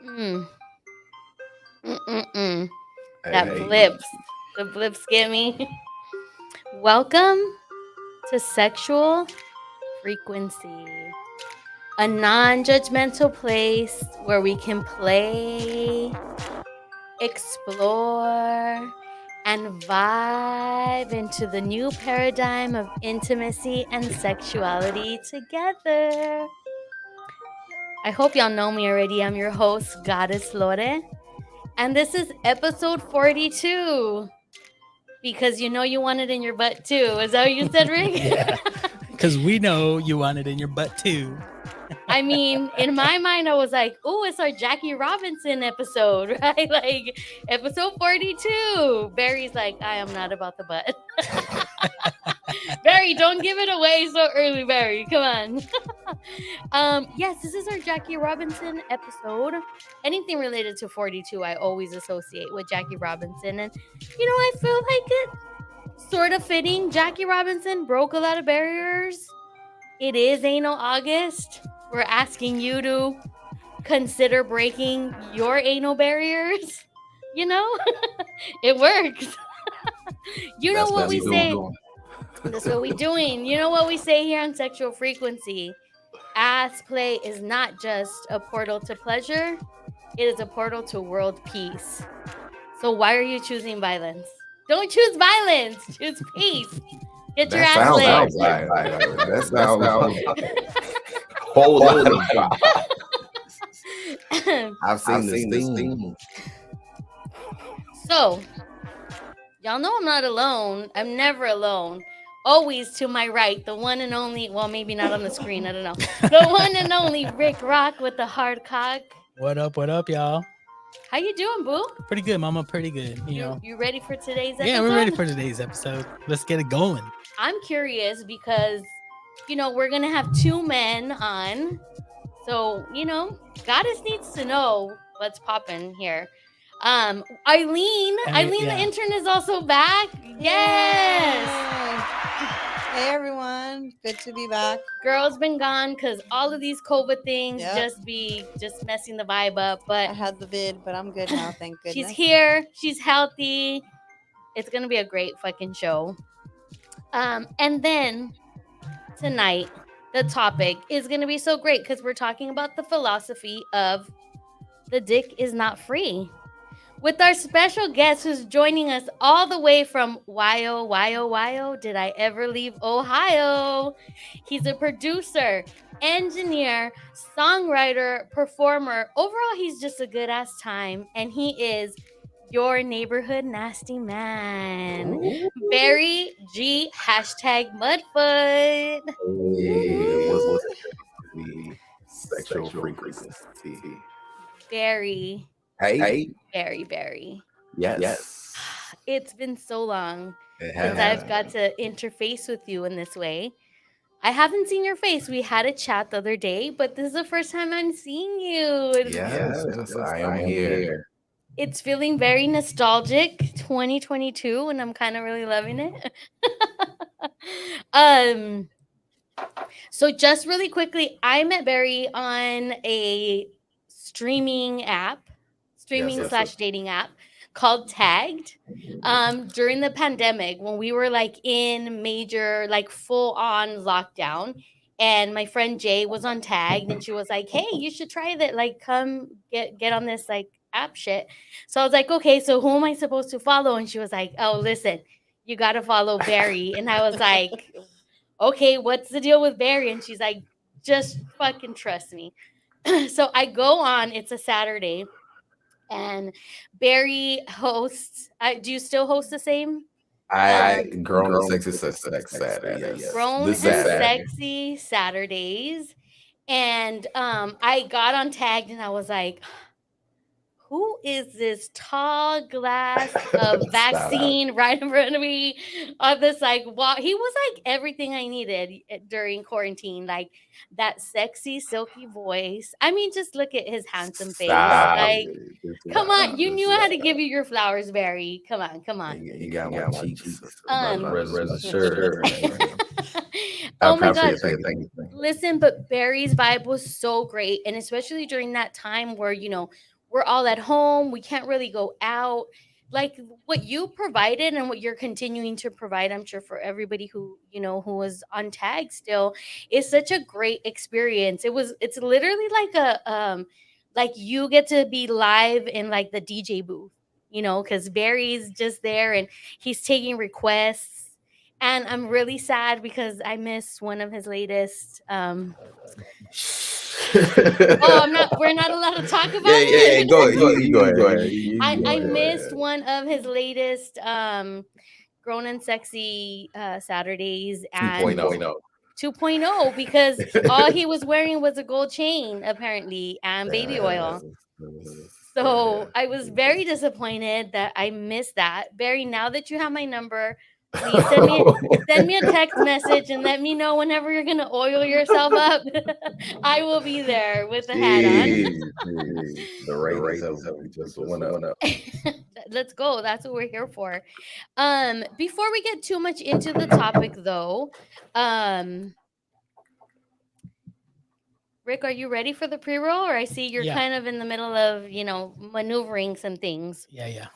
Mm. Mm-mm-mm. That Hey, blips. The blips get me. Welcome to Sexual Frequency, a non judgmental place where we can play, explore, and vibe into the new paradigm of intimacy and sexuality together. I hope y'all know me already. I'm your host, Goddess Lore, and this is episode 42. Because you know you want it in your butt too. Is that what you said, Rick? Yeah. Because we know you want it in your butt too. I mean, in my mind, I was like, oh, it's our Jackie Robinson episode, right? Like, episode 42. Barry's like, I am not about the butt. Barry, don't give it away so early, Barry. Come on. Yes, this is our Jackie Robinson episode. Anything related to 42, I always associate with Jackie Robinson. And, I feel like it sort of fitting. Jackie Robinson broke a lot of barriers. It is Anal August. We're asking you to consider breaking your anal barriers. It works. You know that's what what we we doing. say. That's what we doing. You know what we say here on Sexual Frequency. Ass play is not just a portal to pleasure. It is a portal to world peace. So why are you choosing violence? Don't choose violence. Choose peace. Get your That ass sounds laid. like that sounds like whole lot of vibe. I've seen this thing. So, y'all know I'm not alone. I'm never alone. Always to my right, the one and only, well, maybe not on the screen, I don't know. The one and only Rick Rock with the hard cock. What up, y'all? How you doing, boo? Pretty good, mama. Pretty good. You ready for today's episode? Yeah, we're ready for today's episode. Let's get it going. I'm curious because, we're going to have two men on. So, Goddess needs to know what's popping here. Eileen, yeah. the intern is also back. Yes. Hey everyone, good to be back. Girl's been gone because all of these COVID things Yep. just messing the vibe up. But I had the vid, but I'm good now, thank goodness. she's here. She's healthy. It's gonna be a great fucking show. And then tonight, the topic is gonna be so great because we're talking about the philosophy of the dick is not free. With our special guest who's joining us all the way from did I ever leave Ohio? He's a producer, engineer, songwriter, performer. Overall, he's just a good ass time. And he is your neighborhood nasty man. Barry G #Mudfoot. Hey, what's the sexual frequency? Barry. Hey. Barry. Yes. It's been so long It since has. I've got to interface with you in this way. I haven't seen your face. We had a chat the other day, but this is the first time I'm seeing you. Yes, I am here. It's feeling very nostalgic, 2022, and I'm kind of really loving it. So just really quickly, I met Barry on a streaming Yes. / dating app called Tagged. During the pandemic, when we were like in major, like full on lockdown, and my friend Jay was on Tagged, and she was like, "Hey, you should try that. Like, come get on this like app shit." So I was like, "Okay, so who am I supposed to follow?" And she was like, "Oh, listen, you gotta follow Barry." And I was like, "Okay, what's the deal with Barry?" And she's like, "Just fucking trust me." So I go on. It's a Saturday. And Barry hosts. Do you still host the same? I grown and sexy sex Saturday. Yes. Grown This and Saturday. Sexy Saturdays. And I got on Tagged and I was like, who is this tall glass of vaccine right in front of me? On this like walk, he was like everything I needed during quarantine, like that sexy, silky voice. I mean, just look at his handsome face. Stop. Like, come on, you knew how to give you your flowers, Barry. Come on. You got my cheeks. Um, Rest assured. Oh I my God. appreciate it. Thank you. Listen, but Barry's vibe was so great. And especially during that time where, we're all at home, we can't really go out. Like what you provided and what you're continuing to provide, I'm sure for everybody who was on tag still, is such a great experience. It's literally like like you get to be live in like the DJ booth, because Barry's just there and he's taking requests. And I'm really sad because I missed one of his latest. We're not allowed to talk about Yeah. it. Go. You go ahead. I missed one of his latest grown and sexy Saturdays and 2.0. 2.0 because all he was wearing was a gold chain apparently and baby oil. So I was very disappointed that I missed that. Barry, now that you have my number, please send me a text message and let me know whenever you're gonna oil yourself up. I will be there with the hat on. The ratings have just went up. Let's go. That's what we're here for. Before we get too much into the topic though, Rick, are you ready for the pre-roll? Or I see you're kind of in the middle of, maneuvering some things. Yeah.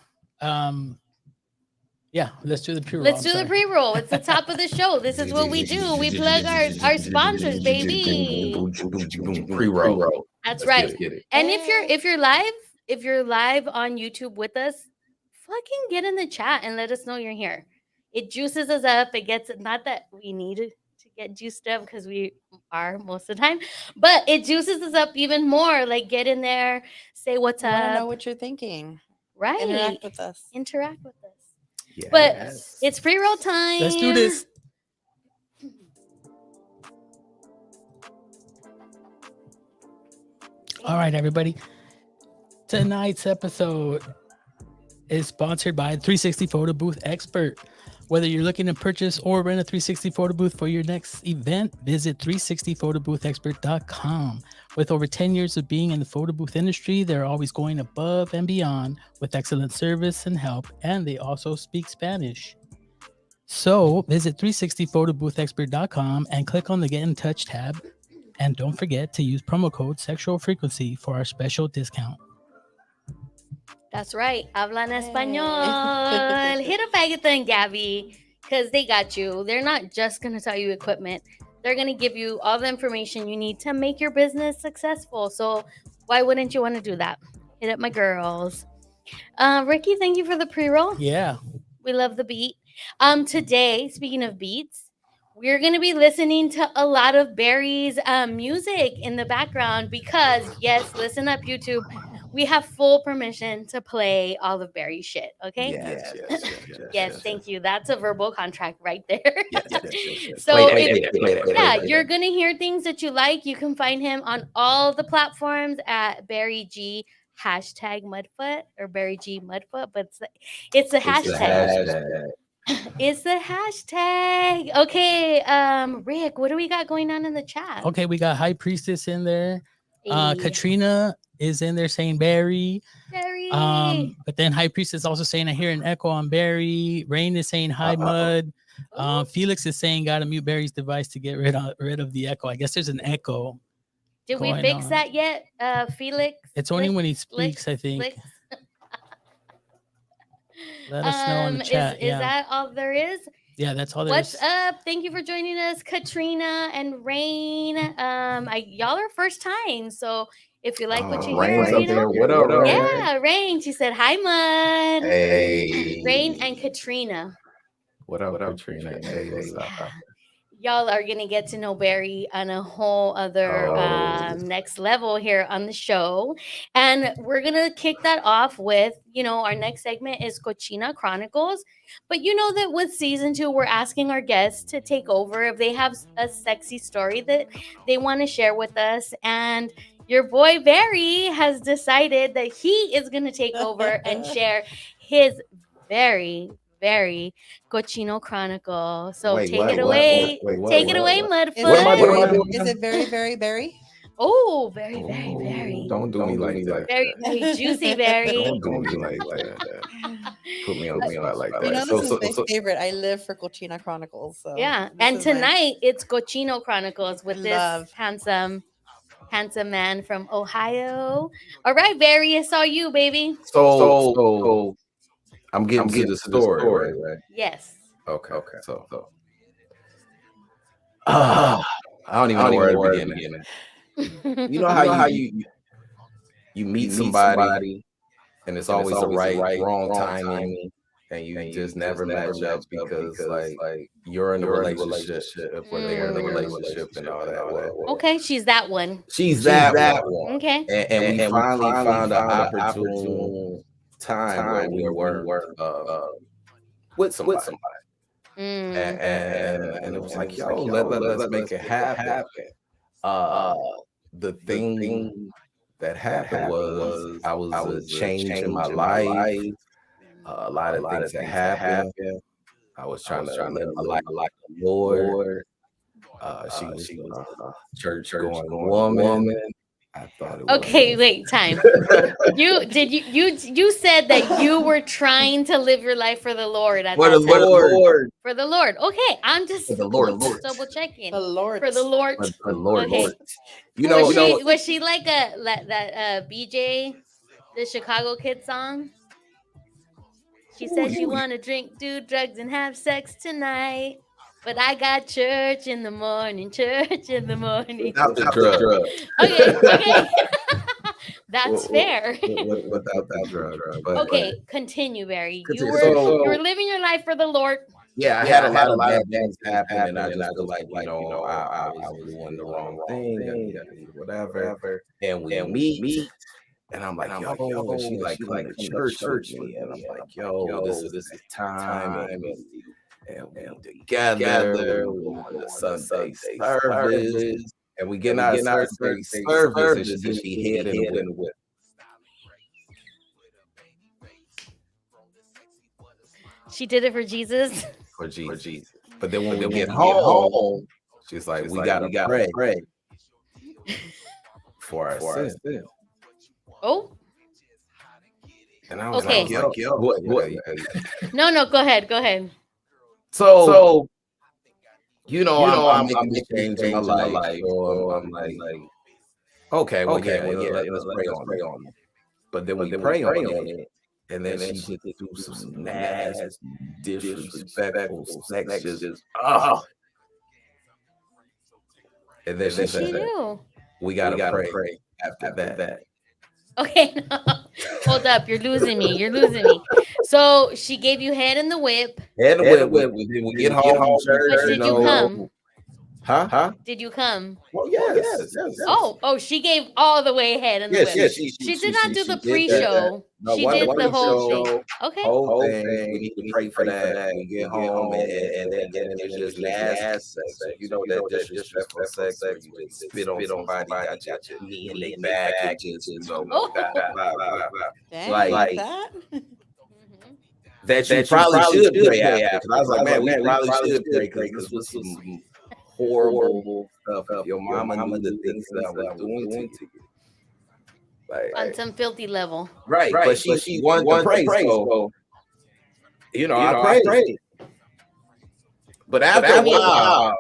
Let's do the pre-roll. Let's do the pre-roll. It's the top of the show. This is what we do. We plug our sponsors, baby. Pre-roll. That's right. And if you're live on YouTube with us, fucking get in the chat and let us know you're here. It juices us up. It gets, not that we need to get juiced up because we are most of the time, but it juices us up even more. Like get in there, say what's up. I want to know what you're thinking. Right. Interact with us. Yes. But it's pre-roll time. Let's do this. All right, everybody. Tonight's episode is sponsored by 360 Photo Booth Expert. Whether you're looking to purchase or rent a 360 photo booth for your next event, visit 360photoboothexpert.com. With over 10 years of being in the photo booth industry, they're always going above and beyond with excellent service and help, and they also speak Spanish. So visit 360photoboothexpert.com and click on the Get in Touch tab. And don't forget to use promo code Sexual Frequency for our special discount. That's right. Hablan español. Hit up Agatha and Gabby because they got you. They're not just going to sell you equipment. They're going to give you all the information you need to make your business successful. So why wouldn't you want to do that? Hit up my girls. Ricky, thank you for the pre-roll. Yeah. We love the beat. Today, speaking of beats, we're going to be listening to a lot of Barry's music in the background because, yes, listen up, YouTube. We have full permission to play all of Barry's shit, okay? Yes, thank you. That's a verbal contract right there. So, you're going to hear things that you like. You can find him on all the platforms at Barry G #Mudfoot or Barry G Mudfoot, but it's a hashtag. It's the hashtag. Okay, Rick, what do we got going on in the chat? Okay, we got High Priestess in there. Katrina is in there saying Barry. But then High Priestess also saying I hear an echo on Barry. Rain is saying hi Mud. Felix is saying gotta mute Barry's device to get rid of the echo. I guess there's an echo. Did we fix that yet, Felix? It's only when he speaks, I think. Let us know in the chat. Is that all there is? Yeah, that's all there is. What's up? Thank you for joining us, Katrina and Rain. Y'all are first time, so if you like what you hear, what up, Rain? Yeah, Rain. She said hi, Mud. Hey, Rain and Katrina. What up, Katrina? Hey, what's up? Y'all are gonna get to know Barry on a whole other next level here on the show, and we're gonna kick that off with our next segment is Cochina Chronicles. But you know that with season 2, we're asking our guests to take over if they have a sexy story that they want to share with us, and your boy Barry has decided that he is gonna take over and share his very cochino chronicle. So take it away. Take it away, Mudfoot. What am I doing? Is it very, very berry? Oh, very, very, very. Don't do me like that. Very, very juicy berry. Don't do me like that. put me on the spot like that. You know, So, this so, is my so, favorite. I live for Cochina Chronicles. So Yeah. this And is my- tonight it's Cochino Chronicles with this Love. handsome man from Ohio. All right, Barry, it's all you, baby. so I'm getting to the story, right? Yes. Okay. So, I don't even know where to begin. You know how you meet somebody and it's always the right, wrong timing, and you just never match up because like you're in a relationship or they're in a relationship and all that. Well, Okay, she's that one. she's that one. Okay. And we finally found an opportune time where we were with somebody. Mm. And it was like, yo, let's make it happen. The thing that happened was I was a change in my life. A lot of things that happened. I was trying to live a life like the Lord. She was a church going woman. I thought it was Okay, wait, time. You said that you were trying to live your life for the Lord at for that the time. Lord. For the Lord. Okay, I'm just For the Lord. double checking. The Lord. For the Lord. For the Lord. Okay. You know, Was she like that BJ, the Chicago Kid song? She said she wanna drink, do drugs, and have sex tonight. But I got church in the morning. without the drug. Okay. That's fair. Without the drug. But, Okay, continue, Barry. You Continue. were living your life for the Lord. yeah, I had a lot of bad things happen, and I just feel like, I was doing the wrong thing, and whatever. And we meet, and I'm like, yo, and she like coming to church with me, and I'm like, yo, this is time, and we together, we going to Sunday service, and we getting out of Sunday service, and she gives me head in the whip. She did it for Jesus. For Jesus. But then when we get home, she's like, we gotta pray for our sins. Oh. And I was Okay. like, yo, what? No, go ahead. So I'm making this change in my life. So I'm like, okay, let's pray on it. But then we pray on it, and then she just do some nasty, disrespectful sex, just And then she said, we gotta pray after that. Okay, no. Hold up, you're losing me. So she gave you head in the whip. Head in the whip. We get home from church. But did you come? Huh? Did you come? Well, yes. Oh, she gave all the way head in the whip. Yes, she did not do the pre-show. She did the whole thing. Okay. Whole thing. We need to pray for that. We get home and then it's just nasty sex. You know that disrespectful sex. You just spit on somebody, got your knee in their back, and just like that. That you probably should pray after. Because I was like, man, we probably should pray because this was some horrible stuff. Your mama knew the things that I was doing to you. Like, on some filthy level. Right. But she wanted to pray. So, I prayed. But after a while,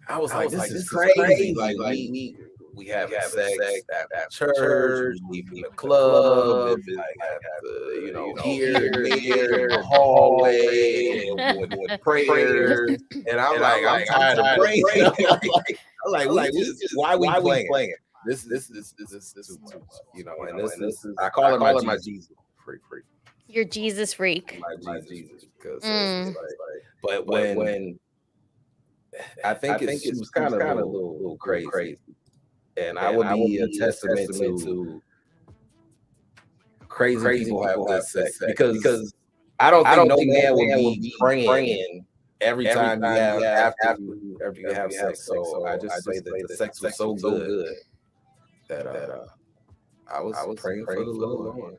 I was like, this is crazy. Like, we have sex at church, we leave the club, here, in the hallway, and with prayers. And I'm like, I'm tired of praying. I'm like, why are we playing? This is too much, and this is, I call her my Jesus freak. Your Jesus freak. My Jesus, because but when I think it was kind of a little crazy. And I would be a testament to crazy people have good sex because I don't think no man would be praying every time you have after you have sex. So I just say that the sex was so good that I was praying for the Lord.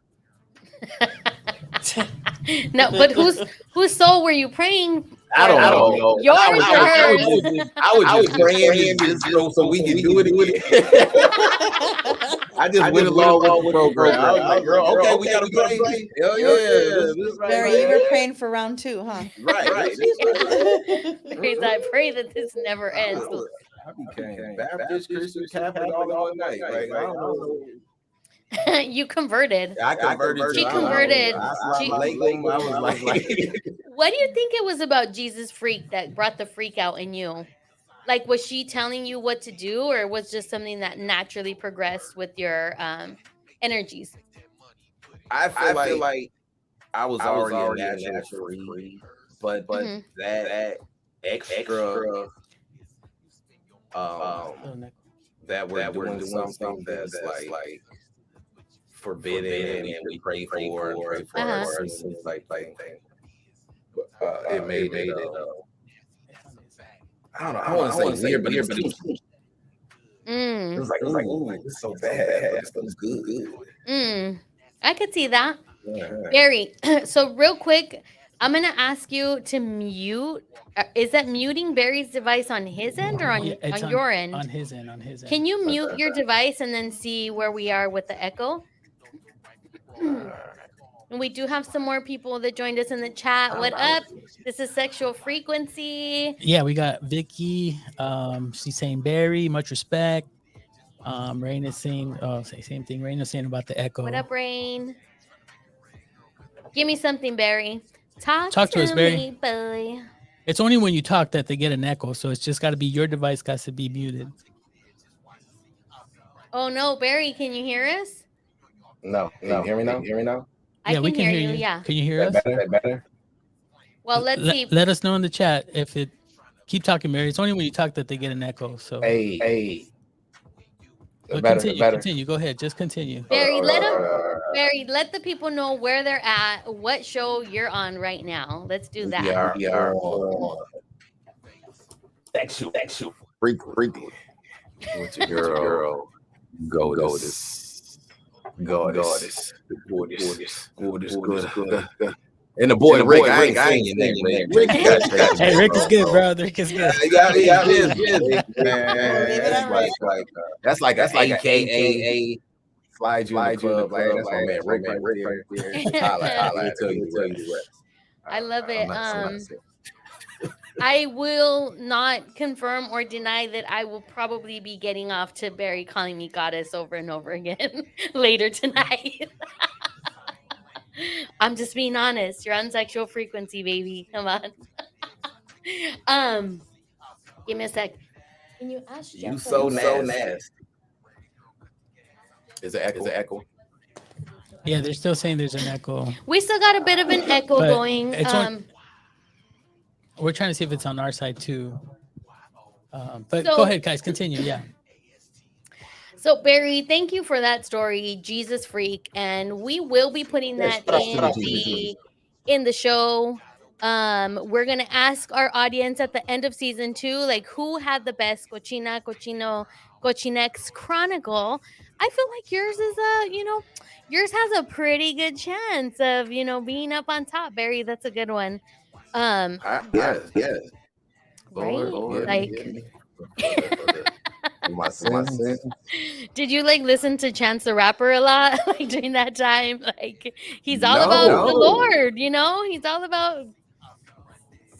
No, but whose soul were you praying I don't know. Yours I or was just praying just so we can do it again. I just went along with the program. I was like, girl, okay, we gotta pray. Hell yeah. Barry, you were praying for round 2, huh? Right. Praise I pray that this never ends. I became Baptist, Christian, Catholic all in one night. Like, I don't know. You converted. I converted. She converted. I was like, What do you think it was about Jesus freak that brought the freak out in you? Like, was she telling you what to do, or was just something that naturally progressed with your energies? I feel like I was already a natural free, but that extra that we're doing something that's like forbidden and we pray for and things like that. It made it. I don't know. I want to say weird, but it was like, oh, it's so bad, but it feels good. I could see that. Yeah. Barry, so real quick, I'm gonna ask you to mute. Is that muting Barry's device on his end or on your end? On his end. Can you mute your device and then see where we are with the echo? And we do have some more people that joined us in the chat. What up? This is Sexual Frequency. Yeah, we got Vicky. She's saying Barry, much respect. Rain is saying, same thing. Rain is saying about the echo. What up, Rain? Give me something, Barry. Talk to us, Barry. me, boy. It's only when you talk that they get an echo, so it's just got to be your device got to be muted. Oh no, Barry, can you hear us? No. Can you hear me now? Yeah, we can hear you. Yeah. Can you hear us? Better. Well, let's see. Let us know in the chat if it. Keep talking, Barry. It's only when you talk that they get an echo. So. Hey. But better. Continue. Go ahead. Just continue. Barry, let the people know where they're at, what show you're on right now. Let's do that. We are Sexual Freaky. With your girl, Goddess. Gorgeous. And the boy Rick, I ain't saying your name, Rick. Hey, Rick is good, bro. Rick is good. That's like AKA slide you in the club. Like, that's my man, Rick. I'll tell you the rest. I love it. I will not confirm or deny that I will probably be getting off to Barry calling me goddess over and over again later tonight. I'm just being honest. You're on Sexual Frequency, baby. Come on. Give me a sec. Can you ask Jeff? You so nasty. Is it echo? Yeah, they're still saying there's an echo. We still got a bit of an echo going. We're trying to see if it's on our side too. But go ahead, guys. Continue. Yeah. So, Barry, thank you for that story, Jesus Freak. And we will be putting that in the show. We're going to ask our audience at the end of season 2, like, who had the best Cochinex Chronicle. I feel like yours is yours has a pretty good chance of, being up on top, Barry. That's a good one. Yes. Right? Lord, my sin. Did you listen to Chance the Rapper a lot during that time? He's all about the Lord, he's all about.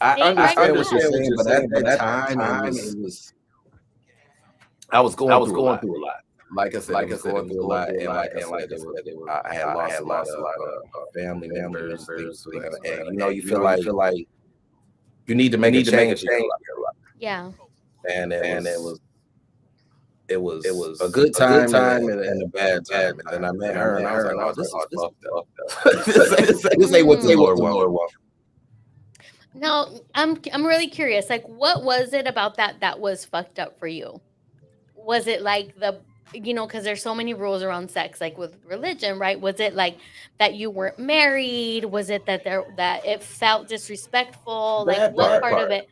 I understand what you're saying, but at that time it was. I was going through a lot. Like I said, I was going through a lot, and I had lost a lot of family members, and you feel like you need to make a change. Yeah. And it was a good time and a bad time. And then I met her, and I was like, "Oh, this is fucked up." This ain't what the Lord wants. Now, I'm really curious. What was it about that was fucked up for you? Was it because there's so many rules around sex, with religion, right? Was it that you weren't married? Was it that it felt disrespectful? What part of it?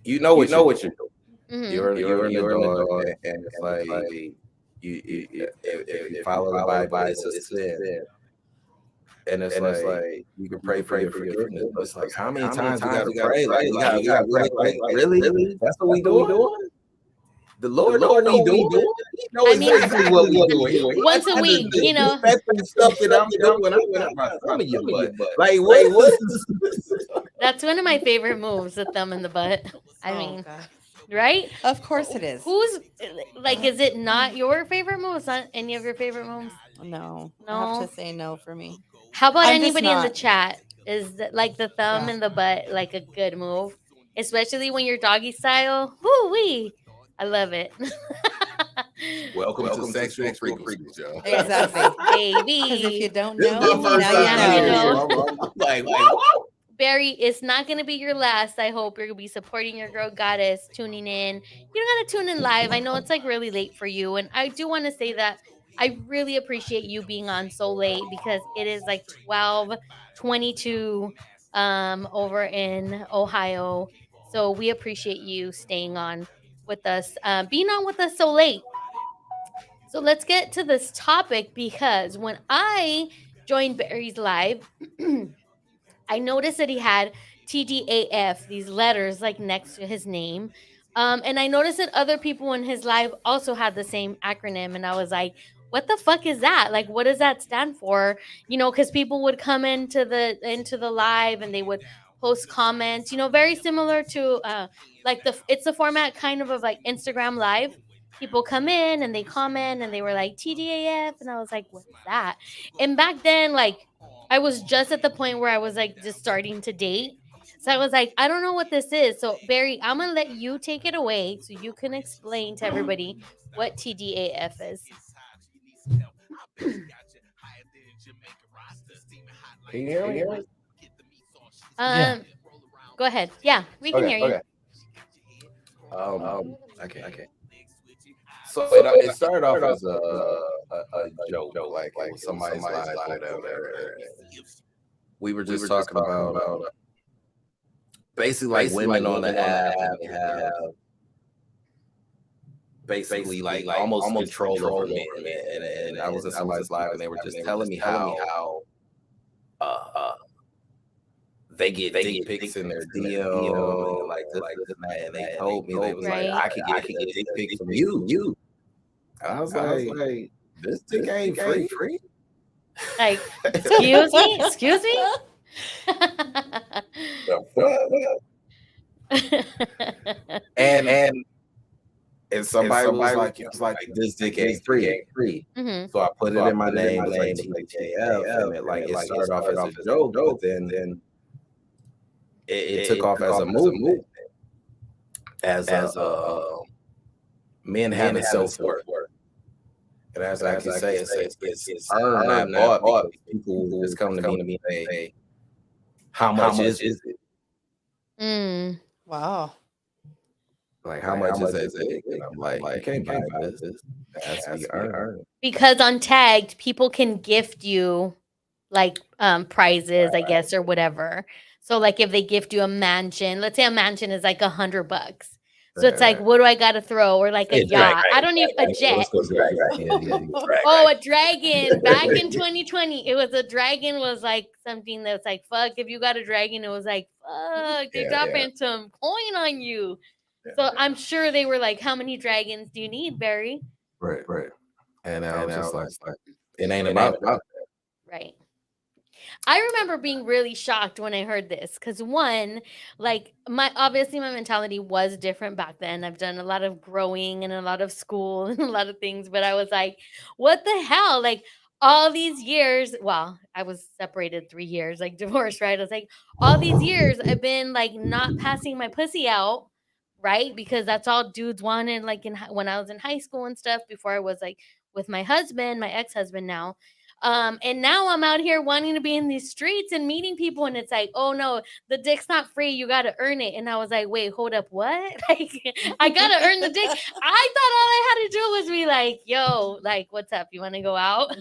You know what you're doing. Mm-hmm. You're an adult, and it's you follow the Bible, it's a sin. And it's like you can pray for your forgiveness. But it's like how many times we gotta pray? Like we got really? That's what we doing? The Lord know what we doing. He knows exactly what we doing. Once a week, you know. Expecting stuff that I'm doing. I'm not my thumb in your butt. Like what? That's one of my favorite moves, the thumb in the butt. I mean, God. right? Of course it is. Who's like? Is it not your favorite move? Is not any of your favorite moves? No. I No. have to say no for me. How about I'm just anybody in the not. chat? Is that, like the thumb Yeah. in the butt like a good move? Especially when you're doggy style. Woo wee. I love it. Welcome to Sexual Frequency, Joe. Exactly. Baby. Because if you don't This is know, my first now time you you know. know. I'm like, whoa. Barry, it's not going to be your last. I hope you're going to be supporting your girl goddess, tuning in. You don't got to tune in live. I know it's like really late for you. And I do want to say that I really appreciate you being on so late because it is like 12:22 over in Ohio. So we appreciate you staying on with us, being on with us so late. So let's get to this topic because when I joined Barry's live, I noticed that he had TDAF, these letters like next to his name. And I noticed that other people in his live also had the same acronym. And I was like, what the fuck is that? Like, what does that stand for? You know, because people would come into the live and they would post comments, you know, very similar to like it's the format kind of like Instagram live. People come in and they comment and they were like TDAF. And I was like, what is that? And back then, like I was just at the point where I was like just starting to date. So I was like, I don't know what this is. So Barry, I'm gonna let you take it away so you can explain to everybody what TDAF is. Can you hear me? Yeah. Go ahead. Yeah, we can hear you. Okay. So it started off as a joke, like it was somebody's life or whatever. We were just talking about basically like women on the app and have basically like almost control over men. And I was in somebody's live and they were just telling me how they get dick pics in their DM and like this and that. And they told me they was like, I could get a dick pic from you. And I was like, this dick ain't free. Like, excuse me? Excuse me? and somebody was like, this dick ain't free. Mhm. So I put it in my name, like TJF, and it started off as a joke, but then it took off as a movement, as a men having self-worth. And as I can say, it's earned, not bought. People will just come to me and say, how much is it? Mm. Wow. Like, how much is it? And I'm like, you can't buy this. It has to be earned. Because on Tagged, people can gift you like prizes, I guess, or whatever. So like if they gift you a mansion, let's say a mansion is like $100. So it's like, what do I gotta throw? Or like a yacht. I don't need a jet. Oh, a dragon. Back in 2020, it was a dragon was like something that's like, fuck, if you got a dragon, it was like, fuck, they're dropping some coin on you. So I'm sure they were like, how many dragons do you need, Barry? Right. And I was just like, it ain't about that. Right. I remember being really shocked when I heard this because one, like obviously my mentality was different back then. I've done a lot of growing and a lot of school and a lot of things, but I was like, what the hell? Like all these years, well, I was separated 3 years, like divorced, right? I was like, all these years I've been like not passing my pussy out, right? Because that's all dudes wanted, like when I was in high school and stuff before I was like with my husband, my ex-husband now. And now I'm out here wanting to be in these streets and meeting people, and it's like, oh no, the dick's not free. You gotta earn it. And I was like, wait, hold up, what? Like, I gotta earn the dick. I thought all I had to do was be like, yo, like, what's up? You want to go out?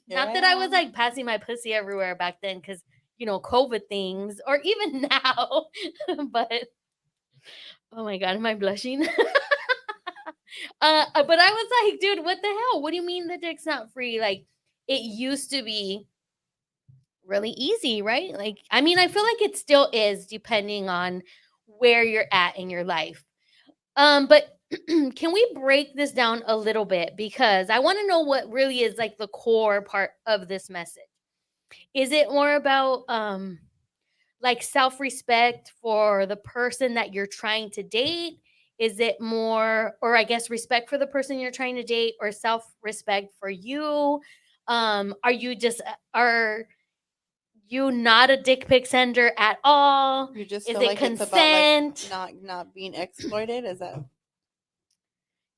Not that I was like passing my pussy everywhere back then, because you know, COVID things, or even now. But oh my god, am I blushing? But I was like, dude, what the hell? What do you mean the dick's not free? Like, it used to be really easy, right? Like, I mean, I feel like it still is depending on where you're at in your life. But can we break this down a little bit? Because I want to know what really is like the core part of this message. Is it more about like self-respect for the person that you're trying to date? Is it more, or I guess respect for the person you're trying to date, or self-respect for you? Are you not a dick pic sender at all? You just Is feel it like it's about like consent? not being exploited. Is that?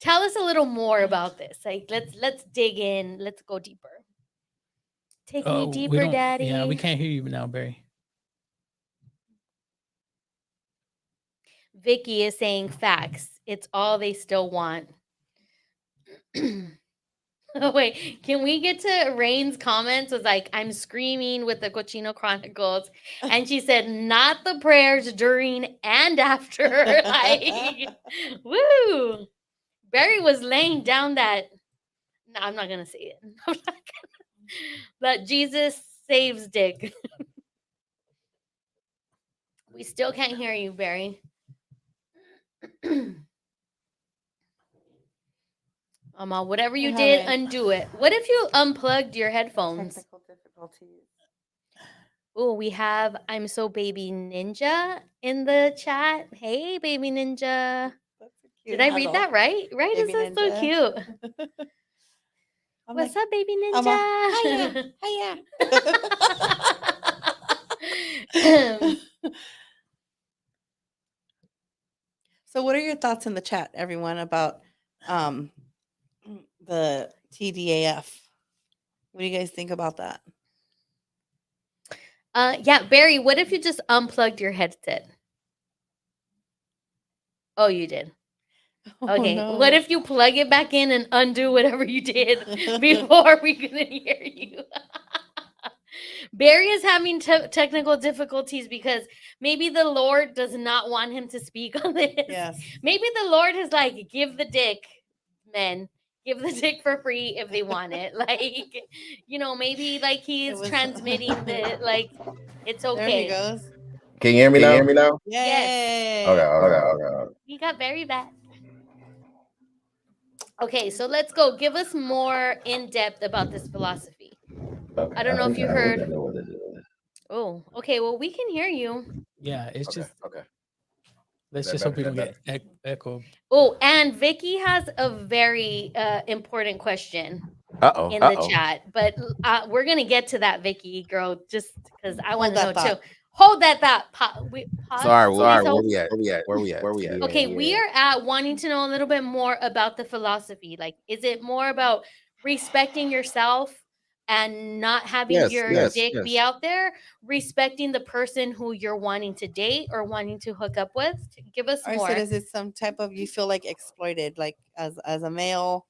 Tell us a little more about this. Like, let's dig in. Let's go deeper. Take me We deeper, don't. daddy. Yeah, we can't hear you now, Barry. Vicky is saying facts. It's all they still want. Oh, wait, can we get to Rain's comments? Was like, I'm screaming with the Cochino Chronicles. And she said, not the prayers during and after. Like, woo. Barry was laying down that. No, I'm not going to say it. I'm not gonna, that Jesus saves dick. We still can't hear you, Barry. Whatever you did, undo it. What if you unplugged your headphones? Technical difficulties. Oh, we have I'm So Baby Ninja in the chat. Hey, Baby Ninja. That's a cute Did I read that right? Right? Baby This is so Ninja. cute. I'm What's like, up, Baby I'm Ninja? a, hiya. So, what are your thoughts in the chat, everyone, about the TDAF? What do you guys think about that? Yeah, Barry, what if you just unplugged your headset? Oh, you did. Okay. Oh, no. What if you plug it back in and undo whatever you did before we couldn't hear you? Barry is having technical difficulties because maybe the Lord does not want him to speak on this. Yes. Maybe the Lord is like, give the dick, men. Give the dick for free if they want it. Like, maybe like he's transmitting the, like, it's okay. There he goes. Can you hear me now? Yay. Okay. We got Barry back. Okay, so let's go. Give us more in depth about this philosophy. I don't know if you heard. Oh, okay. Well, we can hear you. Yeah, it's just Okay. let's just hope we don't get echo. Oh, and Vicky has a very important question in the chat, but we're gonna get to that, Vicky girl, just because I want to know too. Hold that thought. Pause. Sorry, where we at? Okay, we are at wanting to know a little bit more about the philosophy. Like, is it more about respecting yourself and not having your dick be out there, respecting the person who you're wanting to date or wanting to hook up with? Give us more. Is it some type of, you feel like exploited, like as a male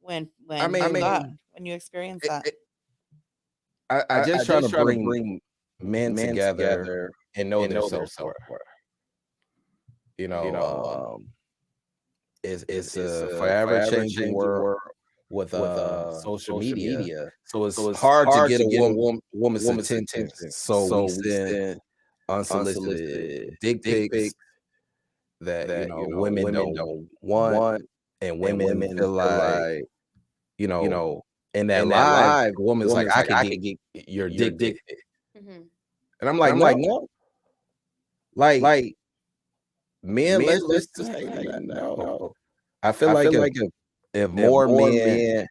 when you experience that? I just try to bring men together and know their self-worth. It's a forever changing world with social media. So it's hard to get a woman's attention. So we send unsolicited dick pics that women don't want, and women feel like in that live, woman's like, I can get your dick pic. Mm-hmm. And I'm like, no. Like men, let's just say no. I feel like if more men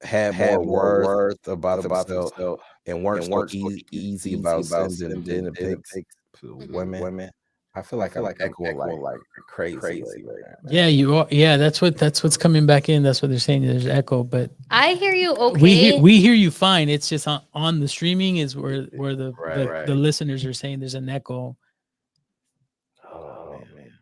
had more worth about themselves and weren't so easy about sending pics to women, I feel like I'm echoing like crazy. Yeah, you are. Yeah, that's what's coming back in. That's what they're saying. There's echo, but I hear you. Okay, we hear you fine. It's just on the streaming is where the listeners are saying there's an echo. Oh man.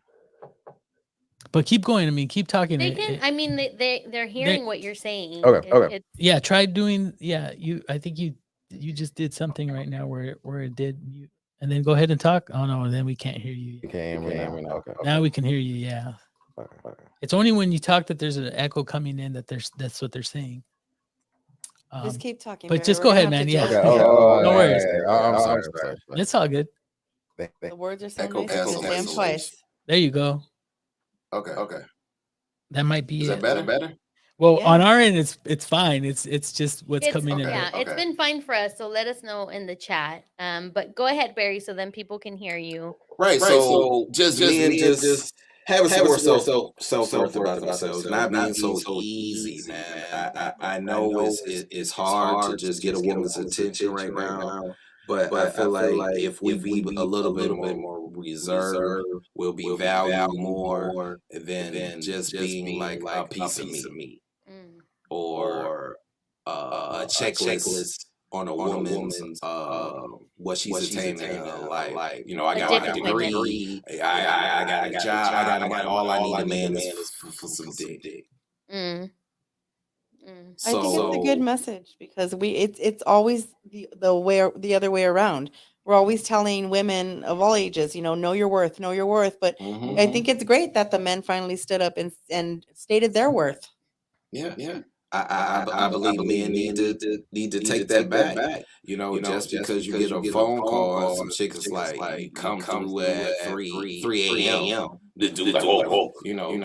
But keep going. I mean, keep talking. They can. I mean, they're hearing what you're saying. Okay. Yeah, try doing. Yeah, I think you just did something right now where it did mute. And then go ahead and talk. Oh no, then we can't hear you. You can't hear me now. Okay. Now we can hear you. Yeah. Okay. It's only when you talk that there's an echo coming in that's what they're saying. Just keep talking. But Barry. just We're go gonna ahead, have to man. Yeah. judge Okay. you. No worries. I'm sorry. It's all good. The words are so Echo nice. You're gonna say them cancellation. twice. There you go. Okay. That might be Is it. that better? Well, Yeah. on our end, it's fine. It's just what's It's coming in. yeah, Okay. it's been fine for us. So let us know in the chat. But go ahead, Barry, so then people can hear you. Right. So just men just having some more self-worth about themselves, not being so easy, man. I know it's hard to just get a woman's attention right now, but I feel like if we be a little bit more reserved, we'll be valued more than just being like a piece of meat or a checklist on a woman's what she's attaining in her life. You know, I got my degree, I got a job, I got money. All I need a man is for some dick. I think it's a good message because it's always the other way around. We're always telling women of all ages, know your worth, know your worth. But I think it's great that the men finally stood up and stated their worth. Yeah. I believe men need to take that back. You know, just because you get a phone call and some chick is like, you come through at 3 a.m. The dude like, oh,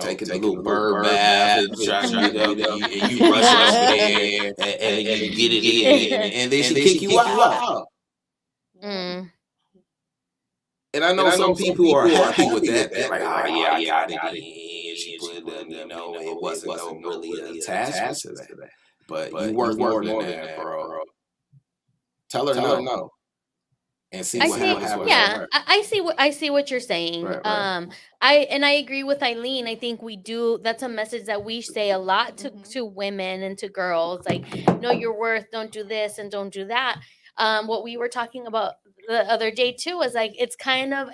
taking a little bird bath and trying to get up, and you rush over there, and then you get it in, and then she kick you out. And I know some people are happy with that. They're like, oh yeah, I got it in. She put them, it wasn't no really attachment to that. But you work more than that, bro. Tell her no. And see what happens. Yeah, I see what you're saying. Right. I agree with Eileen. I think we do. That's a message that we say a lot to women and to girls. Like, know your worth. Don't do this and don't do that. What we were talking about the other day too was like it's kind of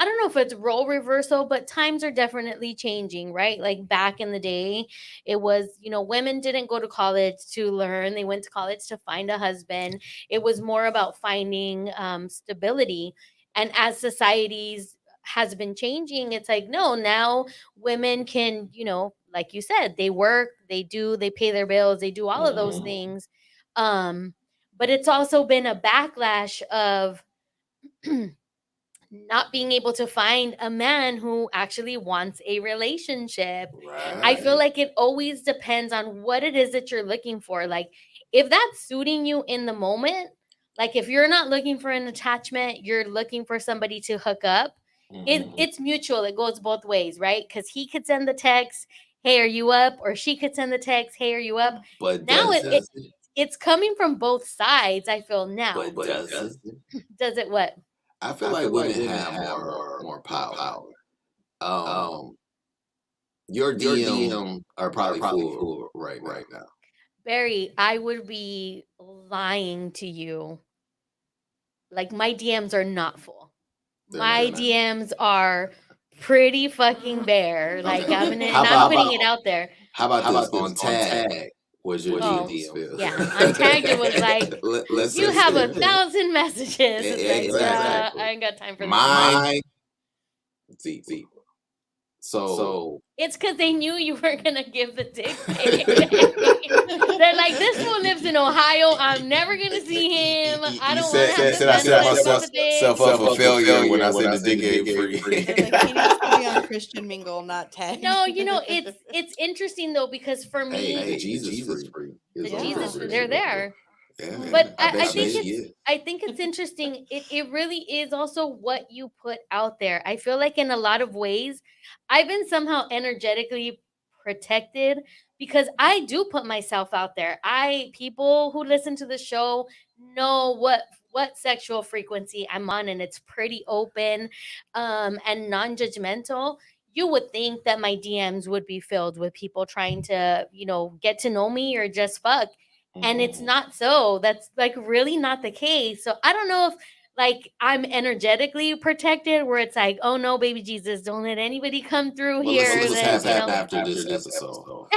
I don't know if it's role reversal, but times are definitely changing, right? Like back in the day, it was, women didn't go to college to learn. They went to college to find a husband. It was more about finding stability. And as societies has been changing, it's like, no, now women can, like you said, they work, they pay their bills, they do all of those things. But it's also been a backlash of not being able to find a man who actually wants a relationship. Right. I feel like it always depends on what it is that you're looking for. Like if that's suiting you in the moment, like if you're not looking for an attachment, you're looking for somebody to hook up. It's mutual. It goes both ways, right? Because he could send the text, "Hey, are you up?" Or she could send the text, "Hey, are you up?" But now it's coming from both sides. I feel now. But does it what? I feel like women have more power. Your DM are probably full right now. Barry, I would be lying to you. Like my DMs are not full. My DMs are pretty fucking bare. Like I'm putting it out there. How about this? On tag was your DMs filled? Yeah, on tag it was like you have 1,000 messages. It's like, I ain't got time for mine. Deep. So it's because they knew you were gonna give the dick pic. They're like, this fool lives in Ohio. I'm never gonna see him. I don't want to have I set myself up for failure when I said the dick ain't free. Like, he needs to be on Christian Mingle, not tag. No, it's interesting though because for me, hey, Jesus free. They're there. Yeah, but I think it's interesting. It really is also what you put out there. I feel like in a lot of ways, I've been somehow energetically protected because I do put myself out there. People who listen to the show know what sexual frequency I'm on, and it's pretty open and non-judgmental. You would think that my DMs would be filled with people trying to, get to know me or just fuck. And it's not so. That's like really not the case. So I don't know if like I'm energetically protected where it's like, oh no, baby Jesus, don't let anybody come through here. Let's have after this episode.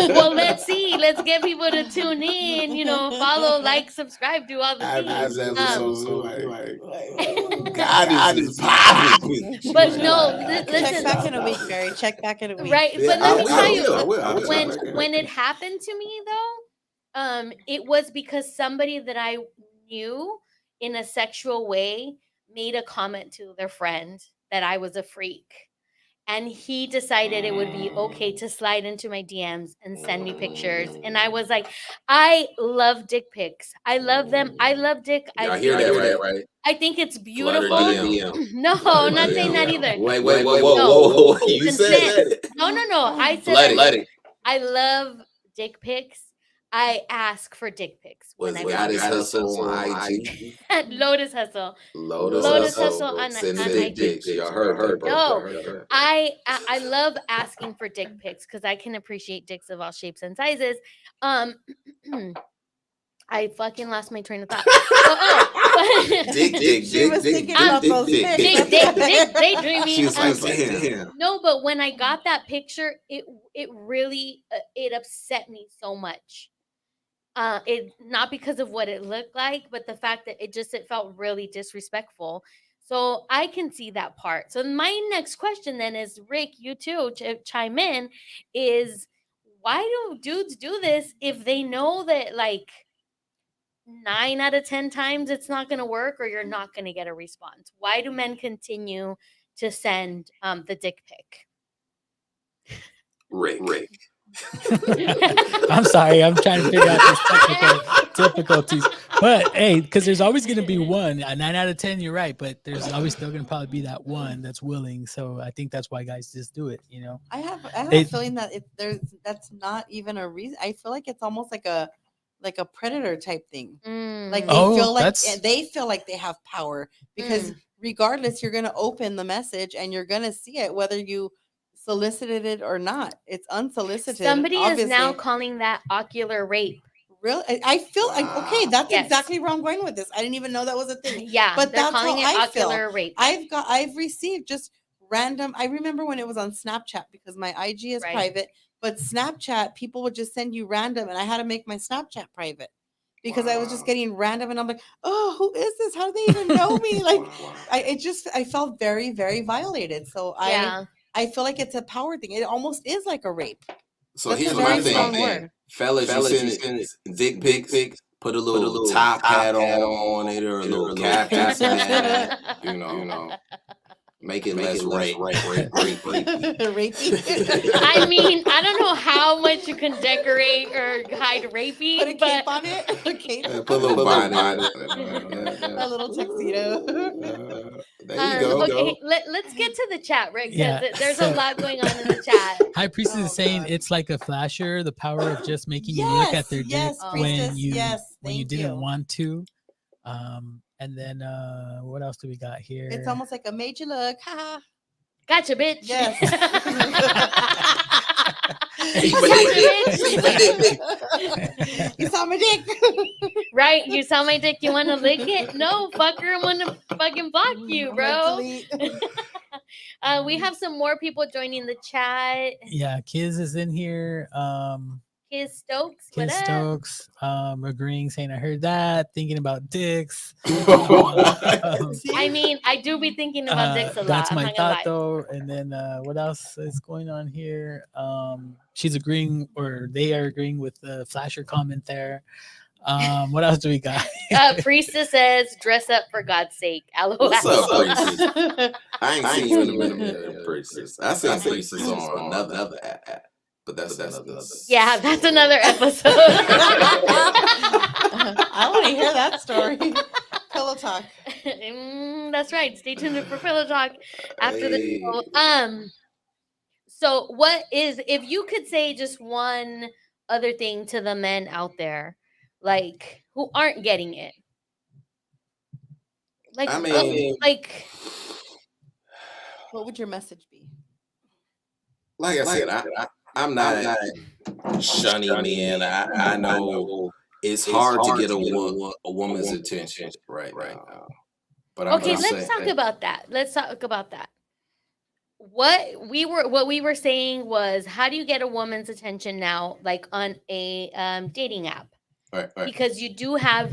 Well, let's see. Let's get people to tune in, follow, like, subscribe, do all the things. God is popping. But no, listen. Check back in a week, Barry. Check back in a week. Right. But let me tell you, I will. when it happened to me though, it was because somebody that I knew in a sexual way made a comment to their friend that I was a freak. And he decided it would be okay to slide into my DMs and send me pictures. And I was like, I love dick pics. I love them. I love dick. Y'all hear that, right? I think it's beautiful. DM. No, I'm not saying that either. Wait, whoa. You said no. I said let it. I love dick pics. I ask for dick pics when I Goddess Hustle on IG. Lotus Hustle. Lotus Hustle on send IG. dicks. Y'all heard, bro. No, I love asking for dick pics because I can appreciate dicks of all shapes and sizes. I fucking lost my train of thought. Dick. She was thinking about those pics. Dick, daydreaming. She was like, damn. No, but when I got that picture, it really it upset me so much. It not because of what it looked like, but the fact that it felt really disrespectful. So I can see that part. So my next question then is, Rick, you too, chime in, is why do dudes do this if they know that like 9 out of 10 times it's not going to work or you're not going to get a response? Why do men continue to send the dick pic? Rick. I'm sorry, I'm trying to figure out these technical difficulties. But hey, because there's always going to be one. 9 out of 10, you're right. But there's always still going to probably be that one that's willing. So I think that's why guys just do it. You know, I have a feeling that that's not even a reason. I feel like it's almost like a predator type thing. Like they feel like they have power because regardless, you're going to open the message and you're going to see it whether you solicited it or not. It's unsolicited. Somebody is now calling that ocular rape. Really? I feel like, okay, that's exactly where I'm going with this. I didn't even know that was a thing. Yeah, but they're that's calling how it ocular feel. rape. I've received just random. I remember when it was on Snapchat because my IG is private, but Snapchat people would just send you random, and I had to make my Snapchat private because I was just getting random, and I'm like, oh, who is this? How do they even know me? Like, I felt very, very violated. So I feel like it's a power thing. It almost is like a rape. So here's my thing, fellas. You send dick pics. Put a little top hat on it or a little cap. You know. Make it less rape. I mean, I don't know how much you can decorate or hide rapey. Put a cape on it. Put a little bonnet. A little tuxedo. There you go. Okay, let's get to the chat, Rick, because there's a lot going on in the chat. High Priestess is saying it's like a flasher, the power of just making you look at their dick when you didn't want to. And then what else do we got here? It's almost like a made you look. Ha. Gotcha, bitch. Yes. You saw my dick. Right? You saw my dick. You want to lick it? No, fucker. I want to fucking block you, bro. We have some more people joining the chat. Yeah, Kiz is in here. Kiz Stokes. Kiz Stokes, agreeing, saying I heard that, thinking about dicks. I mean, I do be thinking about dicks a lot. That's my thought though. And then what else is going on here? She's agreeing, or they are agreeing with the flasher comment there. What else do we got? Priestess says, dress up for God's sake. LOL. What's up, Priestess? I ain't seen you in a minute, Priestess. I seen Priestess on another app. But that's another. Yeah, that's another episode. I want to hear that story. Pillow talk. That's right. Stay tuned for Pillow Talk after the show. So what is, if you could say just one other thing to the men out there, like who aren't getting it? Like, I mean, like, what would your message be? Like I said, I'm not shunning men. I know it's hard to get a woman's attention right now. But okay, let's talk about that. Let's talk about that. What we were saying was, how do you get a woman's attention now, like on a dating app? Right. Because you do have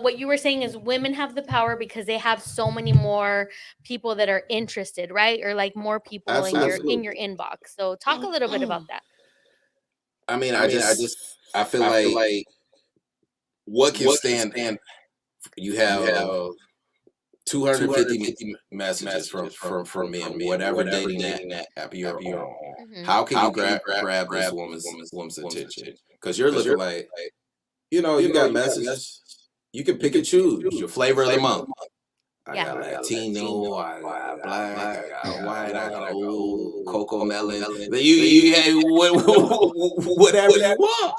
what you were saying is women have the power because they have so many more people that are interested, right? Or like more people in your inbox. So talk a little bit about that. I mean, I feel like what can stand? You have 250 messages from men, whatever dating app you're on. How can you grab this woman's attention? Because you're looking like, you got messages. You can pick and choose your flavor of the month. I got Latino, I got black, I got white, I got old cocoa melon. You whatever you want.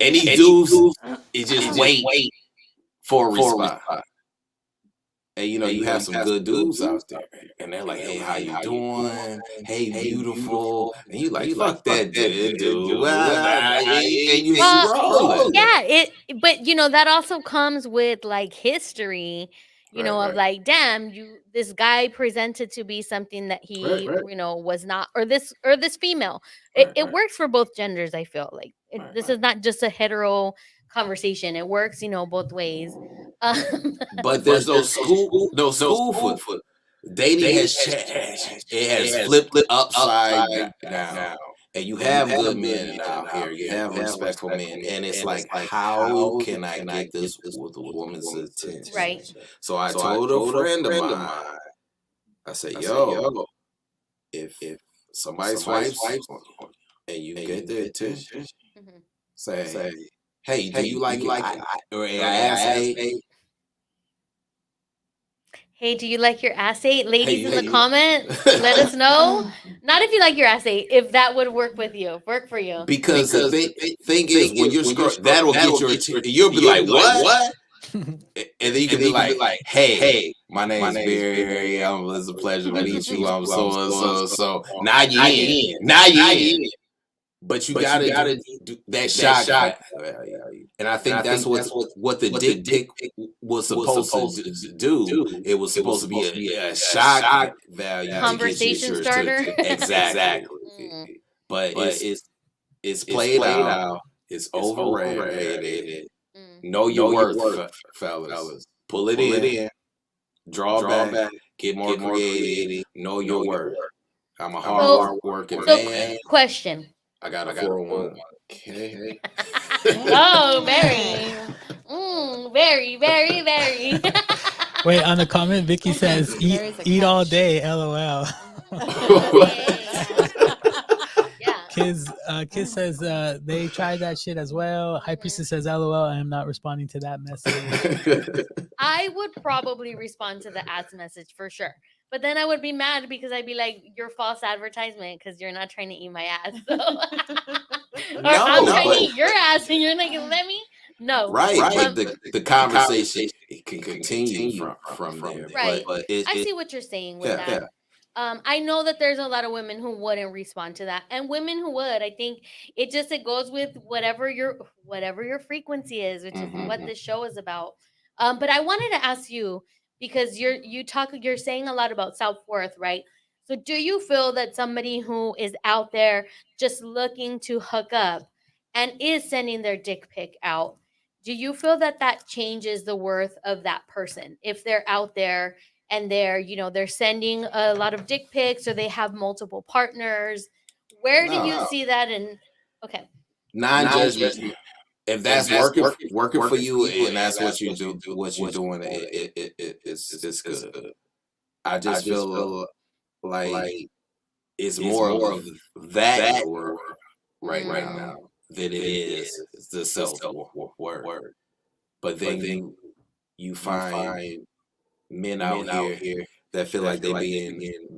And these dudes, it just wait for a response. And you have some good dudes out there, and they're like, "Hey, how you doing? Hey, beautiful." And you like, "Fuck that dude." And you scrolling. Yeah, but that also comes with like history, of like, damn, this guy presented to be something that he, was not, or this female. It works for both genders. I feel like this is not just a hetero conversation. It works, both ways. But there's those school foot. Dating has changed. It has flipped upside down. And you have good men out here. You have respectful men. And it's like, how can I get this with a woman's attention? Right. So I told a friend of mine, I said, yo, if somebody swipes and you get their attention, say, hey, do you like it? Or I ask, hey, do you like your ass ate? Ladies in the comments, let us know. Not if you like your ass ate, if that would work for you. Because the thing is, when you're scrolling, that'll get your attention. You'll be like, what? And then you can be like, hey, my name is Barry. It's a pleasure to meet you. I'm so. Now you're in. But you gotta do that shock. And I think that's what the dick pic was supposed to do. It was supposed to be a shock value, conversation starter. Exactly. But it's played out. It's overrated. Know your worth, fellas. Pull it in. Draw back. Get more creative. Know your worth. I'm a hard working man. Question. I got a 401k. Oh, very. Very, very, very. Wait, on the comment, Vicky says, eat all day, LOL. Kiz says they tried that shit as well. High Priestess says, LOL, I am not responding to that message. I would probably respond to the ass message for sure. But then I would be mad because I'd be like, you're false advertisement because you're not trying to eat my ass. So. I'm trying to eat your ass and you're not going to let me? No. Right. But the conversation can continue from there. Right. But I see what you're saying with that. I know that there's a lot of women who wouldn't respond to that, and women who would. I think it goes with whatever your frequency is, which is what this show is about. But I wanted to ask you, because you're saying a lot about self-worth, right? So do you feel that somebody who is out there just looking to hook up and is sending their dick pic out, do you feel that changes the worth of that person if they're out there and they're sending a lot of dick pics or they have multiple partners? Where do you see that? And okay, non-judgment. If that's working for you, and that's what you do, what you're doing, it's good. I just feel like it's more of that word right now than it is the self-worth. But then you find men out here that feel like they're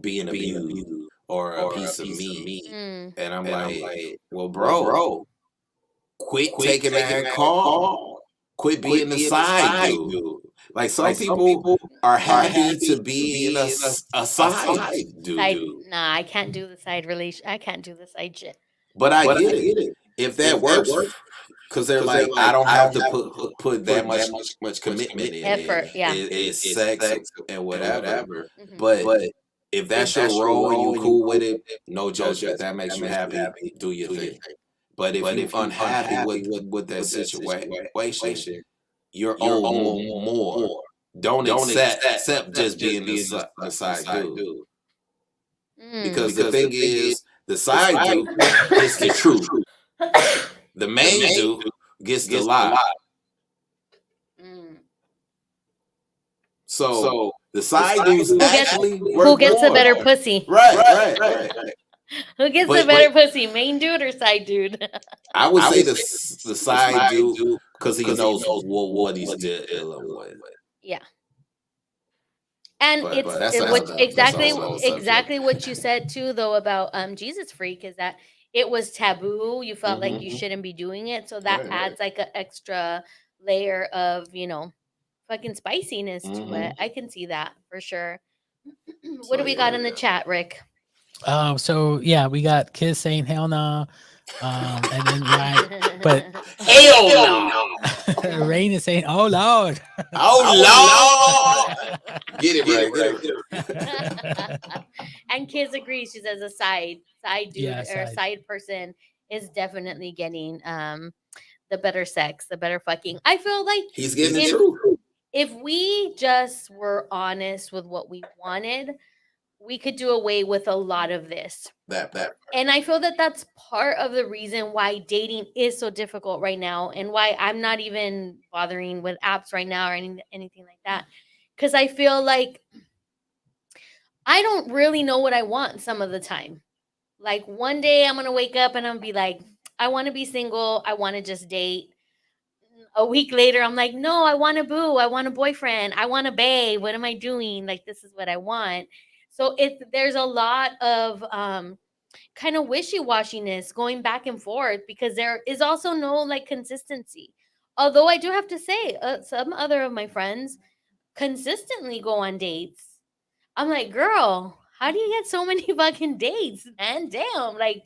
being abused or a piece of meat, and I'm like, well, bro. Quit taking that call. Quit being the side dude. Like some people are happy to be in a side dude. Nah, I can't do the side relation. I can't do the side shit. But I get it. If that works, because they're like, I don't have to put that much commitment in effort. Yeah, it's sex and whatever. But if that's your role and you cool with it, no judgment. That makes you happy. Do your thing. But if you're unhappy with that situation, you're owed more. Don't accept just being the side dude. Because the thing is, the side dude is the truth. The main dude gets the lie. So the side dudes actually who gets a better pussy? Right. Who gets the better pussy, main dude or side dude? I would say the side dude because he knows what he's dealing with. Yeah. And exactly what you said too, though, about Jesus Freak is that it was taboo. You felt like you shouldn't be doing it, so that adds like an extra layer of fucking spiciness to it. I can see that for sure. What do we got in the chat, Rick? So yeah, we got Kiss saying hell no. And then but hell no. Rain is saying, oh Lord. Oh Lord. Get it. And Kiss agrees. She says a side dude or side person is definitely getting the better sex, the better fucking. I feel like he's getting the truth. If we just were honest with what we wanted, we could do away with a lot of this. And I feel that that's part of the reason why dating is so difficult right now, and why I'm not even bothering with apps right now or anything like that. Because I feel like I don't really know what I want some of the time. Like one day I'm going to wake up and I'm going to be like, I want to be single. I want to just date. A week later, I'm like, no, I want a boo. I want a boyfriend. I want a bae. What am I doing? Like, this is what I want. So there's a lot of kind of wishy-washiness going back and forth because there is also no like consistency. Although I do have to say, some other of my friends consistently go on dates. I'm like, girl, how do you get so many fucking dates, man? Damn, like,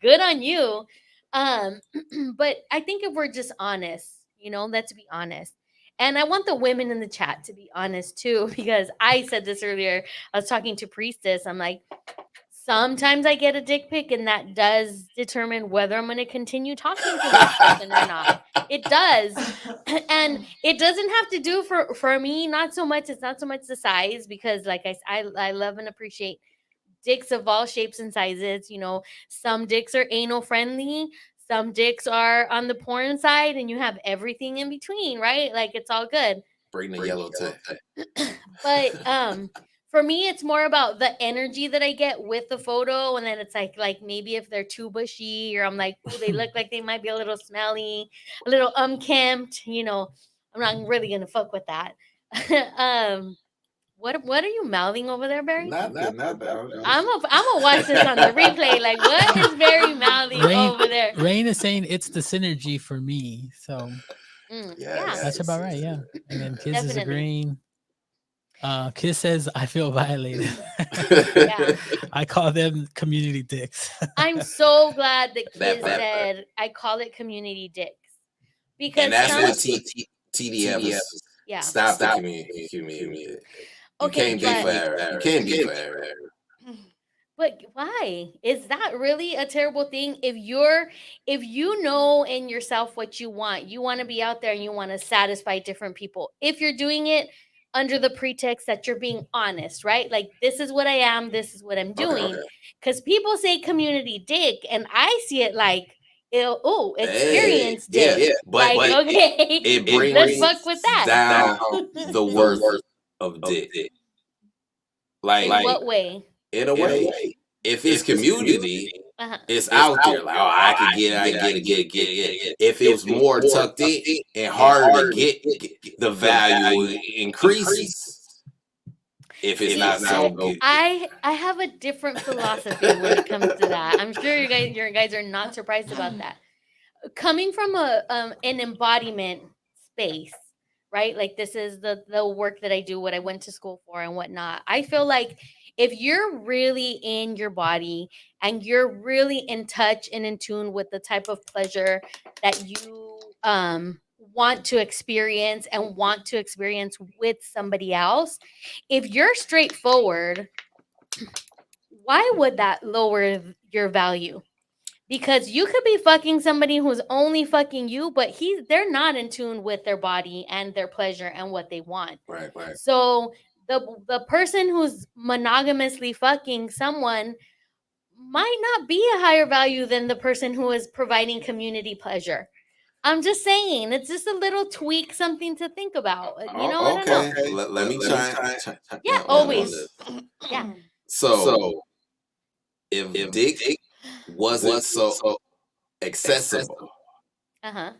good on you. But I think if we're just honest, let's be honest. And I want the women in the chat to be honest too, because I said this earlier. I was talking to Priestess. I'm like, sometimes I get a dick pic, and that does determine whether I'm going to continue talking to this person or not. It does. And it doesn't have to do for me. Not so much. It's not so much the size, because like I love and appreciate dicks of all shapes and sizes. Some dicks are anal friendly. Some dicks are on the porn side, and you have everything in between, right? Like, it's all good. Bring the yellow tape. But for me, it's more about the energy that I get with the photo, and then it's like maybe if they're too bushy, or I'm like, ooh, they look like they might be a little smelly, a little unkempt. I'm not really gonna fuck with that. What are you mouthing over there, Barry? Nothing. I'm gonna watch this on the replay. Like, what is Barry mouthing over there? Rain is saying it's the synergy for me. So yeah, that's about right. Yeah, and then Kiss is agreeing. Kiss says, I feel violated. Yeah. I call them community dicks. I'm so glad that Kiss said I call it community dicks, because and that's what TDF is. Yeah. Stop the community. You can't be forever. You can't be forever. But why? Is that really a terrible thing? If you know in yourself what you want to be out there and you want to satisfy different people. If you're doing it under the pretext that you're being honest, right? Like, this is what I am, this is what I'm doing. Because people say community dick, and I see it like, experience dick. Yeah. But okay, it brings let's fuck with that. Down the worth of dick. Like, in what way? In a way, if it's community, it's out there. Like, I can get it. If it was more tucked in and harder to get, the value increases. If it's not so good. I have a different philosophy when it comes to that. I'm sure you guys are not surprised about that. Coming from an embodiment space, right? Like, this is the work that I do, what I went to school for and whatnot. I feel like if you're really in your body and you're really in touch and in tune with the type of pleasure that you want to experience with somebody else, if you're straightforward, why would that lower your value? Because you could be fucking somebody who's only fucking you, but they're not in tune with their body and their pleasure and what they want. Right. So the person who's monogamously fucking someone might not be a higher value than the person who is providing community pleasure. I'm just saying, it's just a little tweak, something to think about. You know, I don't know. Okay. Let me try. Yeah, always. Yeah. So if dick wasn't so accessible, Uh-huh.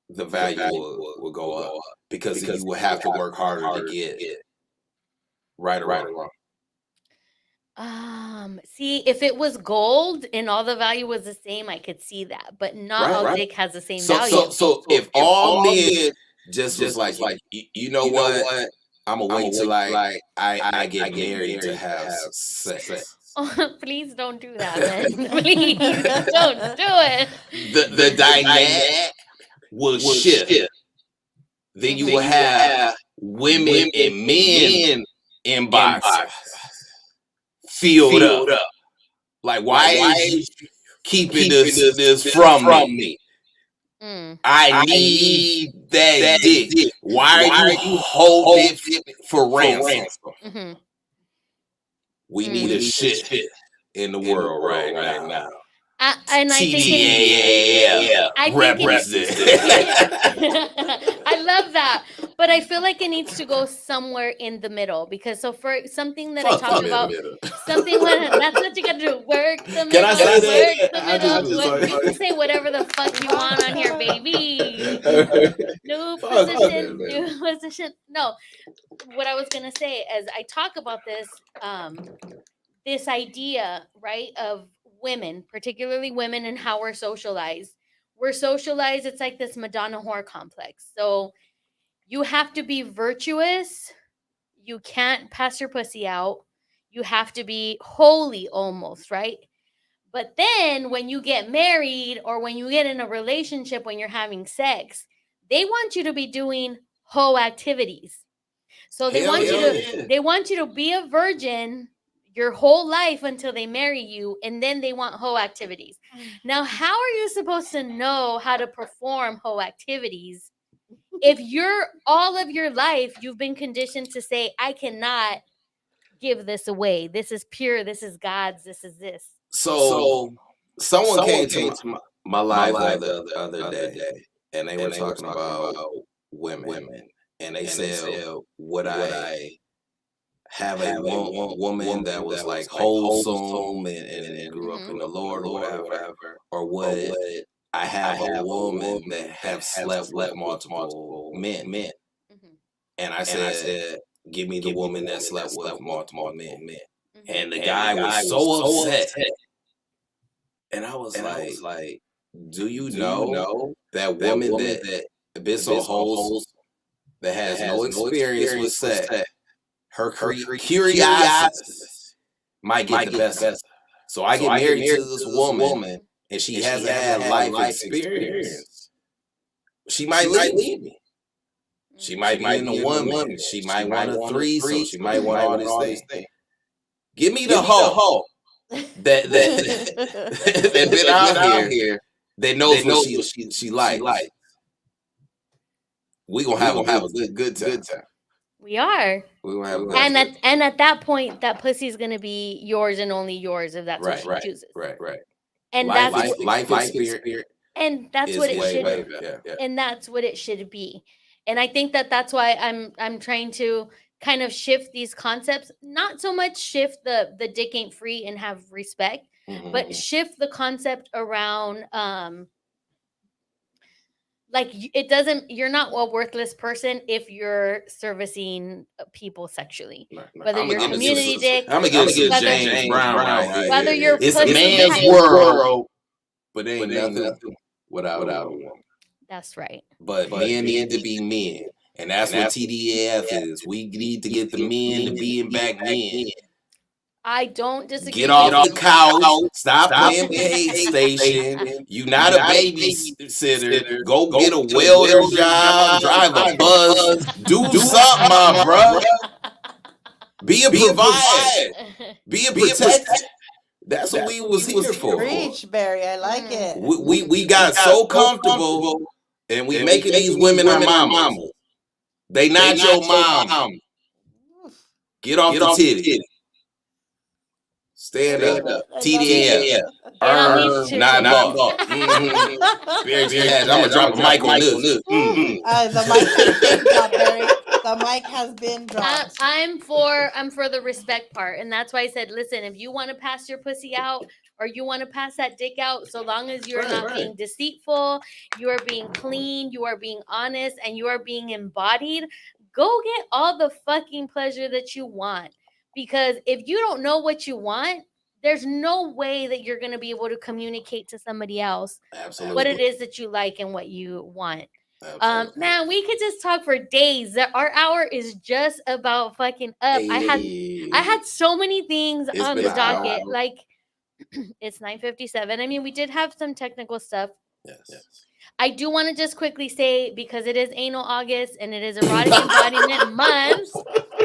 the value will go up because you will have to work harder to get right or wrong. See, if it was gold and all the value was the same, I could see that, but not all dick has the same value. So if all men just was like, you know what? I'm gonna wait till I get married to have sex. Oh, please don't do that, man. Please don't do it. The dynamic will shift. Then you will have women and men in boxes filled up. Like, why is you keeping this from me? I need that dick. Why are you holding it for ransom? We need a shit in the world right now. And I think represent. I love that, but I feel like it needs to go somewhere in the middle, because for something that I talked about, something that's what you got to do. Work the middle. Can I say work the middle. You can say whatever the fuck you want on here, baby. New position. No, what I was gonna say is I talk about this, this idea, right, of women, particularly women, and how we're socialized. It's like this Madonna whore complex. So you have to be virtuous. You can't pass your pussy out. You have to be holy almost, right? But then when you get married or when you get in a relationship, when you're having sex, they want you to be doing hoe activities. So they want you to be a virgin your whole life until they marry you, and then they want hoe activities. Now, how are you supposed to know how to perform hoe activities if you're all of your life you've been conditioned to say, I cannot give this away. This is pure. This is God's. This is this. So someone came to my live the other day, and they were talking about women, and they said, would I have a woman that was like wholesome and grew up in the Lord or whatever, or would I have a woman that have slept with multiple men? And I said, give me the woman that slept with multiple men. And the guy was so upset. And I was like, do you know that woman that been so wholesome, that has no experience with sex, her curiosity might get the best. So I get married to this woman, and she hasn't had life experience. She might leave me. She might be in the woman. She might want a threesome. She might want all these things. Give me the hoe that been out here that knows what she likes. We gonna have a good time. We are. We gonna have a good time. And at that point, that pussy is gonna be yours and only yours if that's what she chooses. Right. And that's life experience. And that's what it should. And that's what it should be. And I think that's why I'm trying to kind of shift these concepts, not so much shift the dick ain't free and have respect, but shift the concept around like you're not a worthless person if you're servicing people sexually. Whether you're community dick, I'm gonna get James Brown right. Whether you're it's a man's world, but ain't nothing without a woman. That's right. But men need to be men. And that's what TDF is. We need to get the men to being back men. I don't disagree. Get off the couch. Stop playing PlayStation. You not a babysitter. Go get a welder job. Drive a bus. Do something, my bro. Be a provider. Be a protector. That's what we was here for. Preach, Barry. I like it. We got so comfortable, and we making these women our mamas. They not your mom. Get off the titty. Stand up. TDF. TDF. on these two. Not ball. I'm gonna drop a mic on this. The mic has been dropped, Barry. The mic has been dropped. I'm for the respect part, and that's why I said, listen, if you want to pass your pussy out or you want to pass that dick out, so long as you're not being deceitful, you are being clean, you are being honest, and you are being embodied, go get all the fucking pleasure that you want. Because if you don't know what you want, there's no way that you're going to be able to communicate to somebody else what it is that you like and what you want. Man, we could just talk for days. Our hour is just about fucking up. I had so many things on the docket. Like it's 9:57. I mean, we did have some technical stuff. Yes. I do want to just quickly say, because it is Anal August and it is Erotic Embodiment Month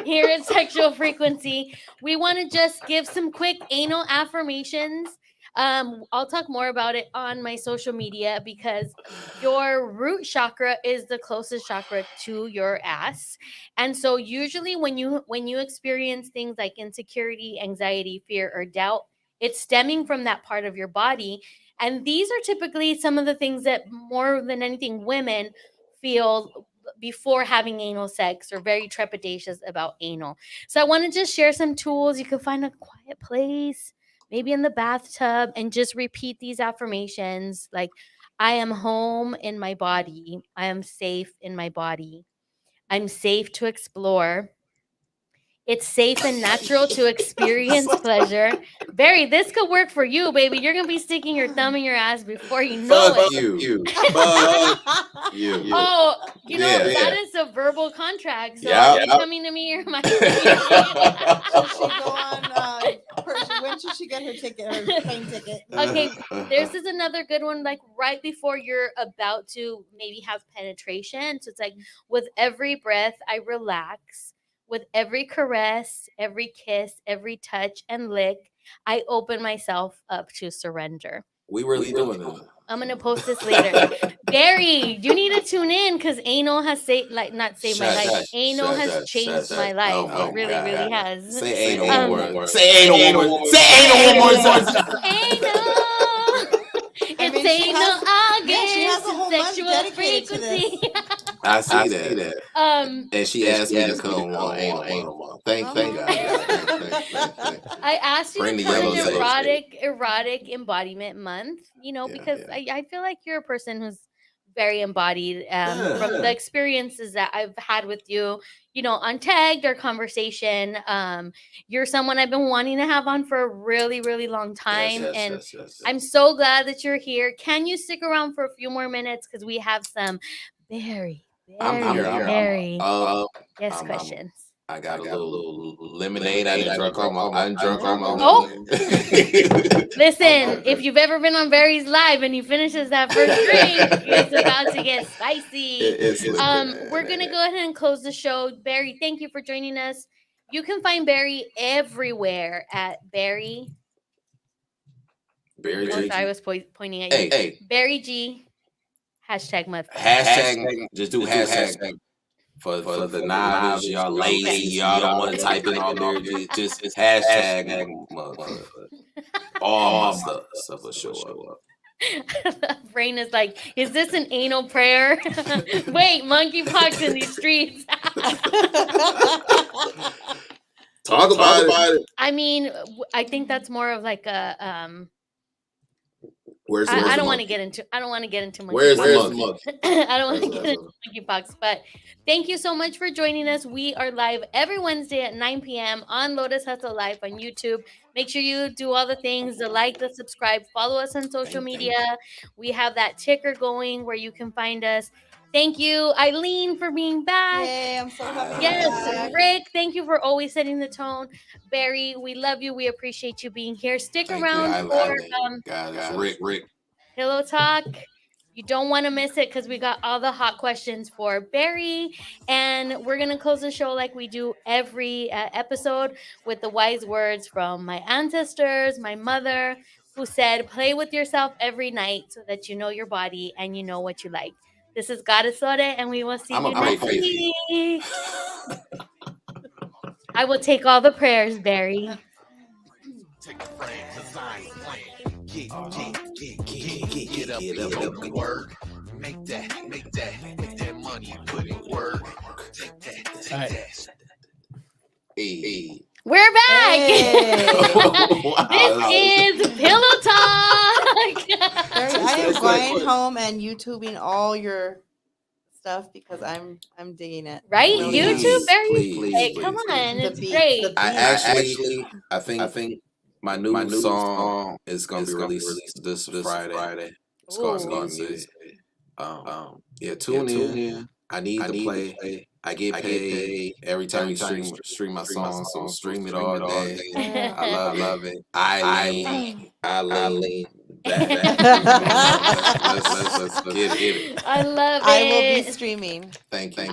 here at Sexual Frequency, we want to just give some quick anal affirmations. I'll talk more about it on my social media, because your root chakra is the closest chakra to your ass. And so usually when you experience things like insecurity, anxiety, fear, or doubt, it's stemming from that part of your body. And these are typically some of the things that, more than anything, women feel before having anal sex, or very trepidatious about anal. So I want to just share some tools. You can find a quiet place, maybe in the bathtub, and just repeat these affirmations like, I am home in my body. I am safe in my body. I'm safe to explore. It's safe and natural to experience pleasure. Barry, this could work for you, baby. You're going to be sticking your thumb in your ass before you know Fuck it. you. Fuck you. Oh, you know, that is a verbal contract. So are you coming to me or am I So she go on, when should she get her ticket, her plane ticket? Okay, this is another good one, like right before you're about to maybe have penetration. So it's like, with every breath, I relax. With every caress, every kiss, every touch and lick, I open myself up to surrender. We really doing this. I'm gonna post this later. Barry, you need to tune in, because anal has saved my life. Anal has changed my life. It really, really has. Say anal one more. Say anal one more. Say anal one more. Anal. It's anal August. Yeah, she has a whole month Sexual dedicated to frequency. I see that. And she asked me to come on anal. Thank you, guys. I asked you Bring to the put yellow an erotic embodiment month, because I feel like you're a person who's very embodied, from the experiences that I've had with you, on Tagged or Conversation. You're someone I've been wanting to have on for a really, really long time. Yes. I'm so glad that you're here. Can you stick around for a few more minutes? Because we have some very questions. I got a little lemonade. I didn't drunk on my Oh. Listen, if you've ever been on Barry's live and he finishes that first drink, it's about to get spicy. We're gonna go ahead and close the show. Barry, thank you for joining us. You can find Barry everywhere at Barry. G. I was pointing at you. Hey. Barry G. #Mudfoot. Just do hashtag. For the novice, y'all lazy, y'all don't want to type in all there. Just hashtag Mudfoot. All my stuff will show up. Brain is like, is this an anal prayer? Wait, monkeypox in these streets. Talk about it. I mean, I think that's more of like a Where's I don't want to get into monkeypox. Where's the monkey? I don't want to get into monkeypox, but thank you so much for joining us. We are live every Wednesday at 9 p.m. on Lotus Hustle Live on YouTube. Make sure you do all the things, the like, the subscribe, follow us on social media. We have that ticker going where you can find us. Thank you, Eileen, for being back. Yay, I'm so happy. Yes, Rick, thank you for always setting the tone. Barry, we love you. We appreciate you being here. Stick around for Rick. Pillow Talk. You don't want to miss it, because we got all the hot questions for Barry. And we're going to close the show like we do every episode with the wise words from my ancestors, my mother, who said, play with yourself every night so that you know your body and you know what you like. This is Goddess Ore, and we will see you next week. I will take all the prayers, Barry. Take the frame, cause I ain't playing. Get up and work. Make that money, put in work. Take that. Hey. We're back. Hey. This is Pillow Talk. Barry, I am going home and YouTubing all your stuff because I'm digging it. Right? Really YouTube, Barry? Please, Come on, The it's beat, great. the I think my new song is gonna be released this Friday. It's called Music. Tune in. I need to play. I get paid every time you stream my song, so stream it all day. I love it. I lean back. Let's get it. I love it. I will be streaming. Thank you.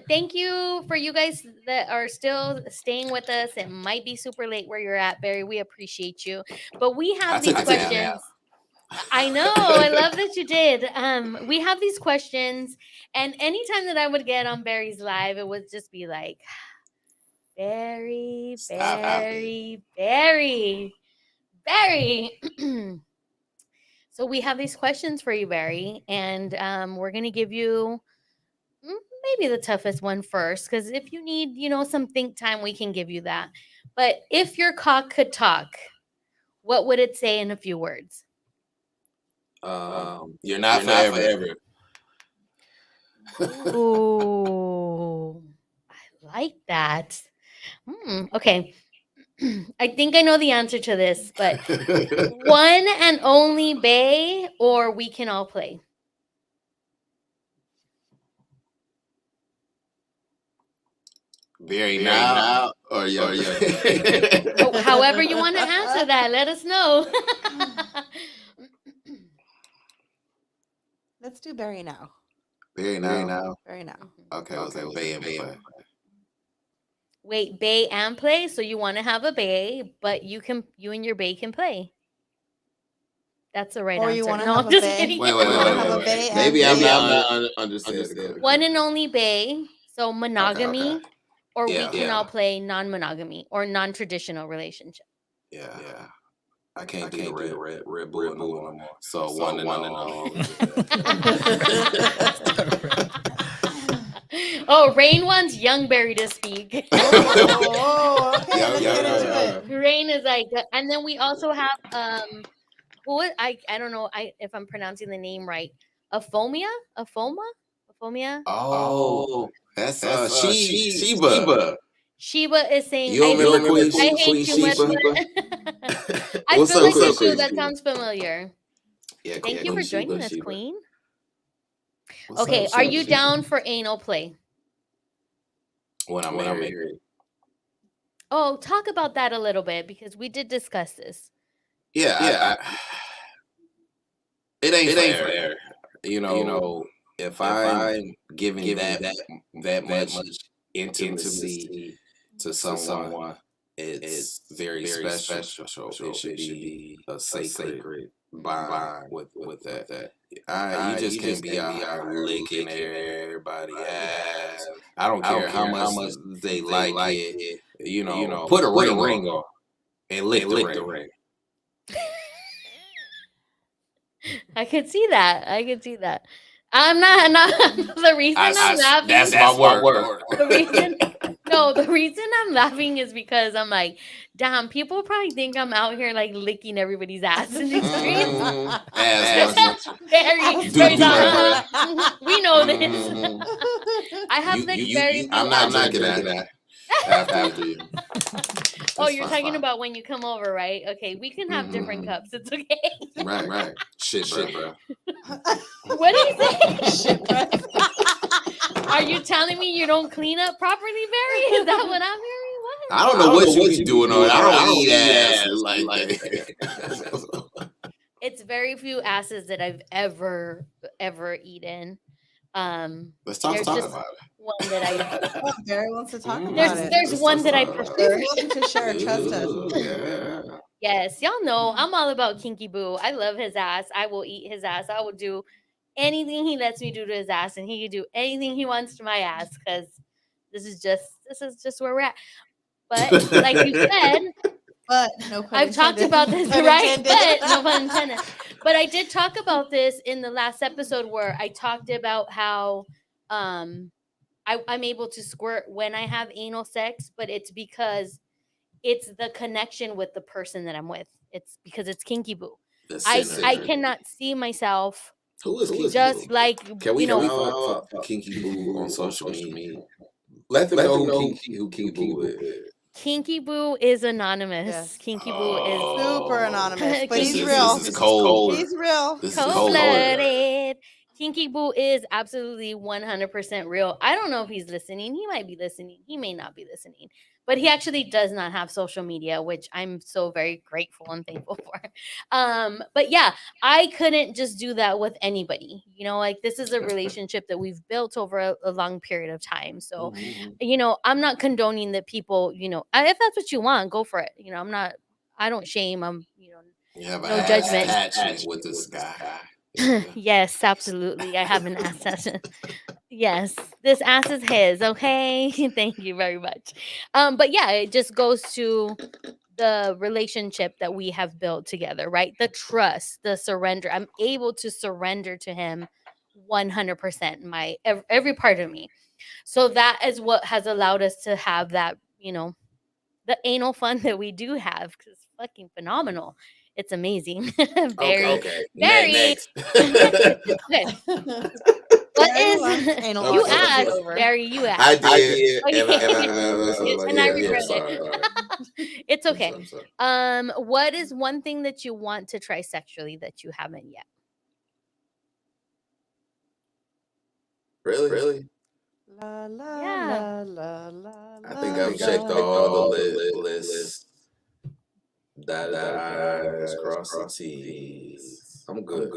Thank you for you guys that are still staying with us. It might be super late where you're at, Barry. We appreciate you. But we have these questions. I know. I love that you did. We have these questions, and anytime that I would get on Barry's live, it would just be like, Barry. So we have these questions for you, Barry, and we're gonna give you maybe the toughest one first, because if you need, some think time, we can give you that. But if your cock could talk, what would it say in a few words? You're not forever. Ooh, I like that. Okay. I think I know the answer to this, but one and only Bay, or we can all play. Very now or However you want to answer that, let us know. Let's do Barry now. Very now. Okay, Bay and play. Wait, Bay and play? So you want to have a Bay, but you and your Bay can play. That's the right Or answer. you want to No, have I'm a just Bay? kidding. Wait. Maybe I'm not understanding. One and only Bay, so monogamy, Okay. or we can all play non-monogamy or non-traditional relationship. Yeah. I can't do the Red Bull no more. So one and all. Oh, Rain wants young Barry to speak. Okay, let's get into it. Rain is like, and then we also have I don't know if I'm pronouncing the name right. Aphomia. Oh, that's Sheba. Sheba is saying, You remember I Queen hate too much. I What's feel up, like Queen that Sheba? sounds familiar. Yeah, Thank you for joining us, Queen. What's Okay, up, are Sheba? you down for anal play? When I'm married. Oh, talk about that a little bit, because we did discuss this. Yeah. It ain't fair. If I'm giving that much intimacy to someone, it's very special. It should be a sacred bond with that. You just can't be out here licking everybody ass. I don't care how much they like it. Put a ring on and lick the ring. I could see that. I'm not the reason I'm laughing. That's my word. The reason I'm laughing is because I'm like, damn, people probably think I'm out here like licking everybody's ass in the streets. Very we know this. I have very. I'm not drinking that. After you. Oh, you're talking about when you come over, right? Okay, we can have different cups. It's okay. Right. Shit, bro. What do you say? Shit, bro. Are you telling me you don't clean up properly, Barry? Is that what I'm hearing? What? I don't know what you be doing on it. I don't eat ass like that. It's very few asses that I've ever eaten. Let's talk about it. One that I Barry wants to talk about it. There's one that I prefer. He's willing to share. Trust us. Yeah. Yes, y'all know I'm all about Kinky Boo. I love his ass. I will eat his ass. I will do anything he lets me do to his ass, and he can do anything he wants to my ass, because this is just where we're at. But like you said, But no pun I've talked intended. about this, Pun right? intended. But no pun intended. But I did talk about this in the last episode where I talked about how I'm able to squirt when I have anal sex, but it's because it's the connection with the person that I'm with. It's because it's kinky boo. I cannot see myself Who is Kinky just Boo? like Can we follow Kinky Boo on social media? Let them know who Kinky Boo is. Kinky Boo is anonymous. Yes. Kinky Boo is Super anonymous, but Kinky he's Boo- real. This is cold. He's real. This is cold. cold-blooded. Kinky Boo is absolutely 100% real. I don't know if he's listening. He might be listening. He may not be listening. But he actually does not have social media, which I'm so very grateful and thankful for. But yeah, I couldn't just do that with anybody. You know, like this is a relationship that we've built over a long period of time. So, you know, I'm not condoning that people, you know, if that's what you want, go for it. You know, I don't shame. You have No an judgment. attachment with this guy. Yes, absolutely. I have an ass. Yes, this ass is his. Okay, thank you very much. But yeah, it just goes to the relationship that we have built together, right? The trust, the surrender. I'm able to surrender to him 100%. My every part of me. So that is what has allowed us to have that, you know, the anal fun that we do have because it's fucking phenomenal. It's amazing. Very, very. Next. Okay. What Barry is wants anal you orgasm asked, over. Barry? You asked. I did, Okay. and I I regret sorry. it. It's okay. I'm sorry. What is one thing that you want to try sexually that you haven't yet? Really? La la Yeah. la la la. I think I've checked all the lists. Dotted the I's, crossed the T's. I'm good.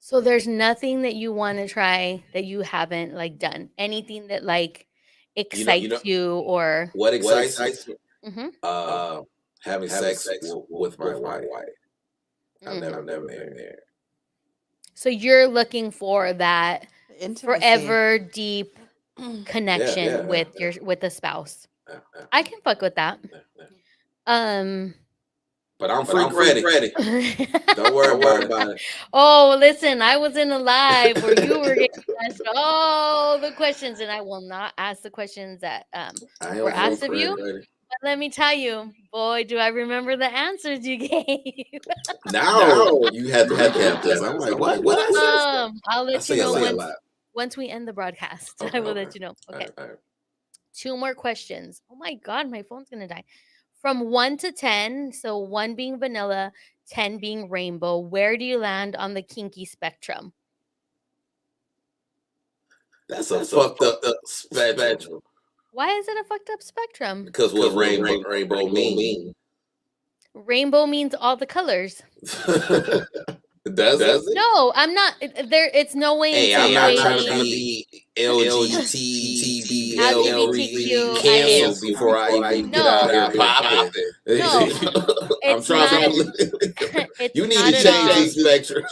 So there's nothing that you want to try that you haven't like done. Anything that like excites you or What excites me? Mhm. Having sex with my wife. I've never been there. So you're looking for that Intimacy. forever deep connection with the spouse. I can fuck with that. But I'm freak ready. Don't worry about it. Oh, listen, I was in a live where you were getting asked all the questions, and I will not ask the questions that were asked of you. But let me tell you, boy, do I remember the answers you gave. Now you had to recap this. I'm like, what I said? I'll let you know once we end the broadcast. Okay, I will let you know. Okay. All right. 2 more questions. Oh my god, my phone's gonna die. From 1 to 10, so 1 being vanilla, 10 being rainbow, where do you land on the kinky spectrum? That's a fucked up spectrum. Why is it a fucked up spectrum? Because what rainbow mean? Rainbow means all the colors. Does it? No, I'm not. There, it's no way. Hey, I'm not trying to be LGBTQ canceled before I even get out here popping. No, I'm trying to. You need to change this spectrum.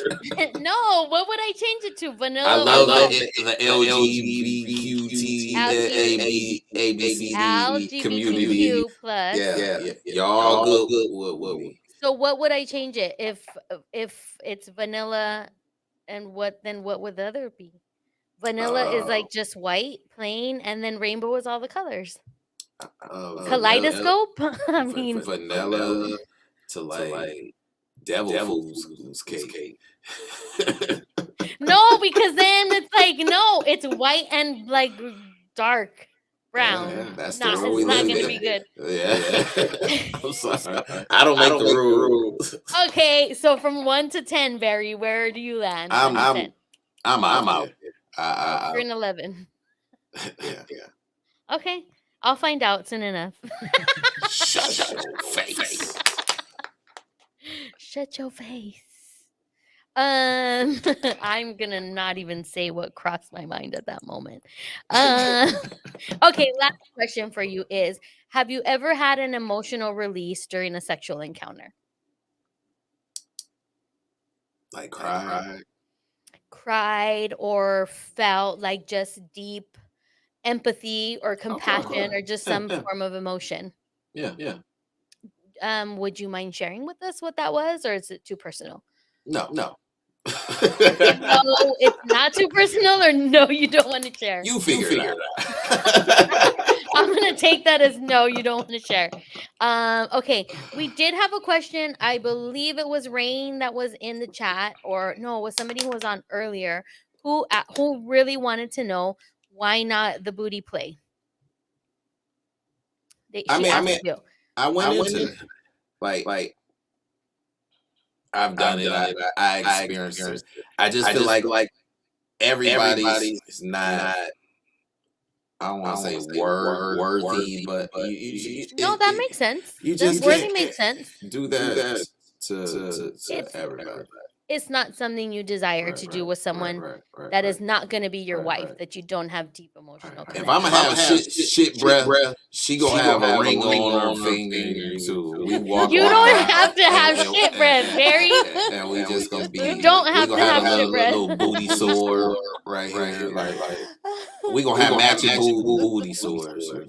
No, what would I change it to? Vanilla. I love the LGBTQT community. plus. Yeah. Y'all good with me. So what would I change it if it's vanilla, and what would the other be? Vanilla is like just white, plain, and then rainbow is all the colors. Kaleidoscope. I mean, vanilla to like devil food's cake. No, because then it's like no, it's white and like dark brown. Yeah, that's it's the rule. not going to be good. Yeah. I'm sorry. I don't make the rules. Okay, so from 1 to 10, Barry, where do you land? I'm out. You're an 11. Yeah. Okay, I'll find out soon enough. Shut your face. Shut your face. I'm gonna not even say what crossed my mind at that moment. Okay, last question for you is: have you ever had an emotional release during a sexual encounter? Like Cried or felt like just deep empathy or compassion or just some form of emotion? Yeah. would you mind sharing with us what that was, or is it too personal? No. Okay, so it's not too personal, or no, you don't want to share? You figure it out. I'm gonna take that as no, you don't want to share. Okay, we did have a question. I believe it was Rain that was in the chat, or no, it was somebody who was on earlier who really wanted to know why not the booty play. I went into it. Like I've done it. I experienced it. I just feel like everybody's not. I don't want to say worthy, but no, that makes sense. You just worthy makes sense. Do that to everybody. It's not something you desire to do with someone that is not going to be your wife, that you don't have deep emotional connection. If I'm gonna have shit breath, she gonna have a ring on her finger too. We walk. You don't have to have shit breath, Barry. And we just gonna be. You don't have to have shit breath. Little booty sword right here, like we gonna have matching booty swords. You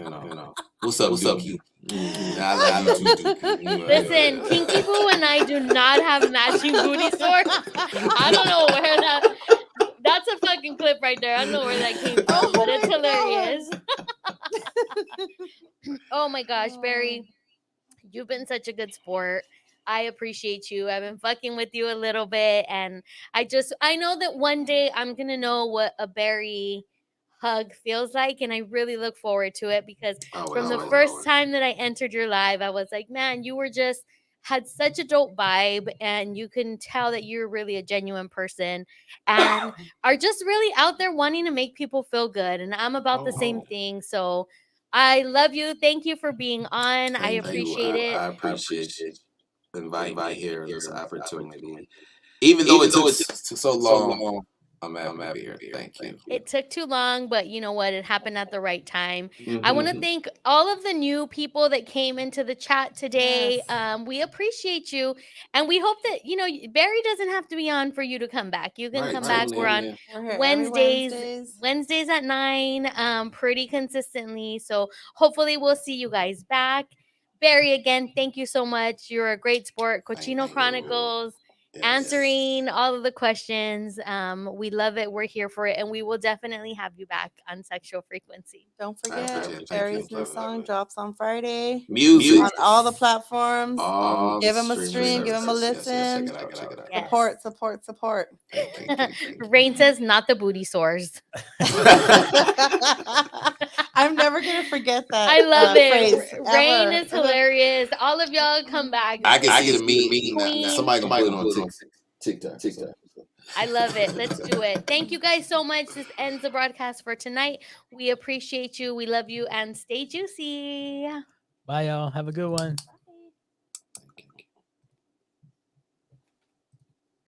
know. What's up, Dookie? I love you too, Dookie. Listen, Kinky Boo and I do not have matching booty swords. I don't know where that's a fucking clip right there. I don't know where that came from, but it's hilarious. Oh my gosh, Barry, you've been such a good sport. I appreciate you. I've been fucking with you a little bit, and I know that one day I'm gonna know what a Barry hug feels like, and I really look forward to it, because from the first time that I entered your live, I was like, man, you had such a dope vibe, and you can tell that you're really a genuine person and are just really out there wanting to make people feel good, and I'm about the same thing. So I love you. Thank you for being on. I appreciate it. I appreciate you inviting me here, this opportunity. Even though it took so long, I'm happy here. Thank you. It took too long, but you know what? It happened at the right time. I want to thank all of the new people that came into the chat today. Yes. We appreciate you, and we hope that Barry doesn't have to be on for you to come back. You can come back. We're on Wednesdays at 9, pretty consistently. So hopefully we'll see you guys back. Barry, again, thank you so much. You're a great sport. Cochino Chronicles. Answering all of the questions. We love it. We're here for it, and we will definitely have you back on Sexual Frequency. Don't forget, Barry's new song drops on Friday. Music on all the platforms. Give him a stream, give him a listen. Yes. Support. Rain says, not the booty sores. I'm never gonna forget that. I love it. Phrase, Rain ever. is hilarious. All of y'all come back. I can see the meme now. Somebody can put it on TikTok. I love it. Let's do it. Thank you guys so much. This ends the broadcast for tonight. We appreciate you. We love you, and stay juicy. Bye, y'all. Have a good one.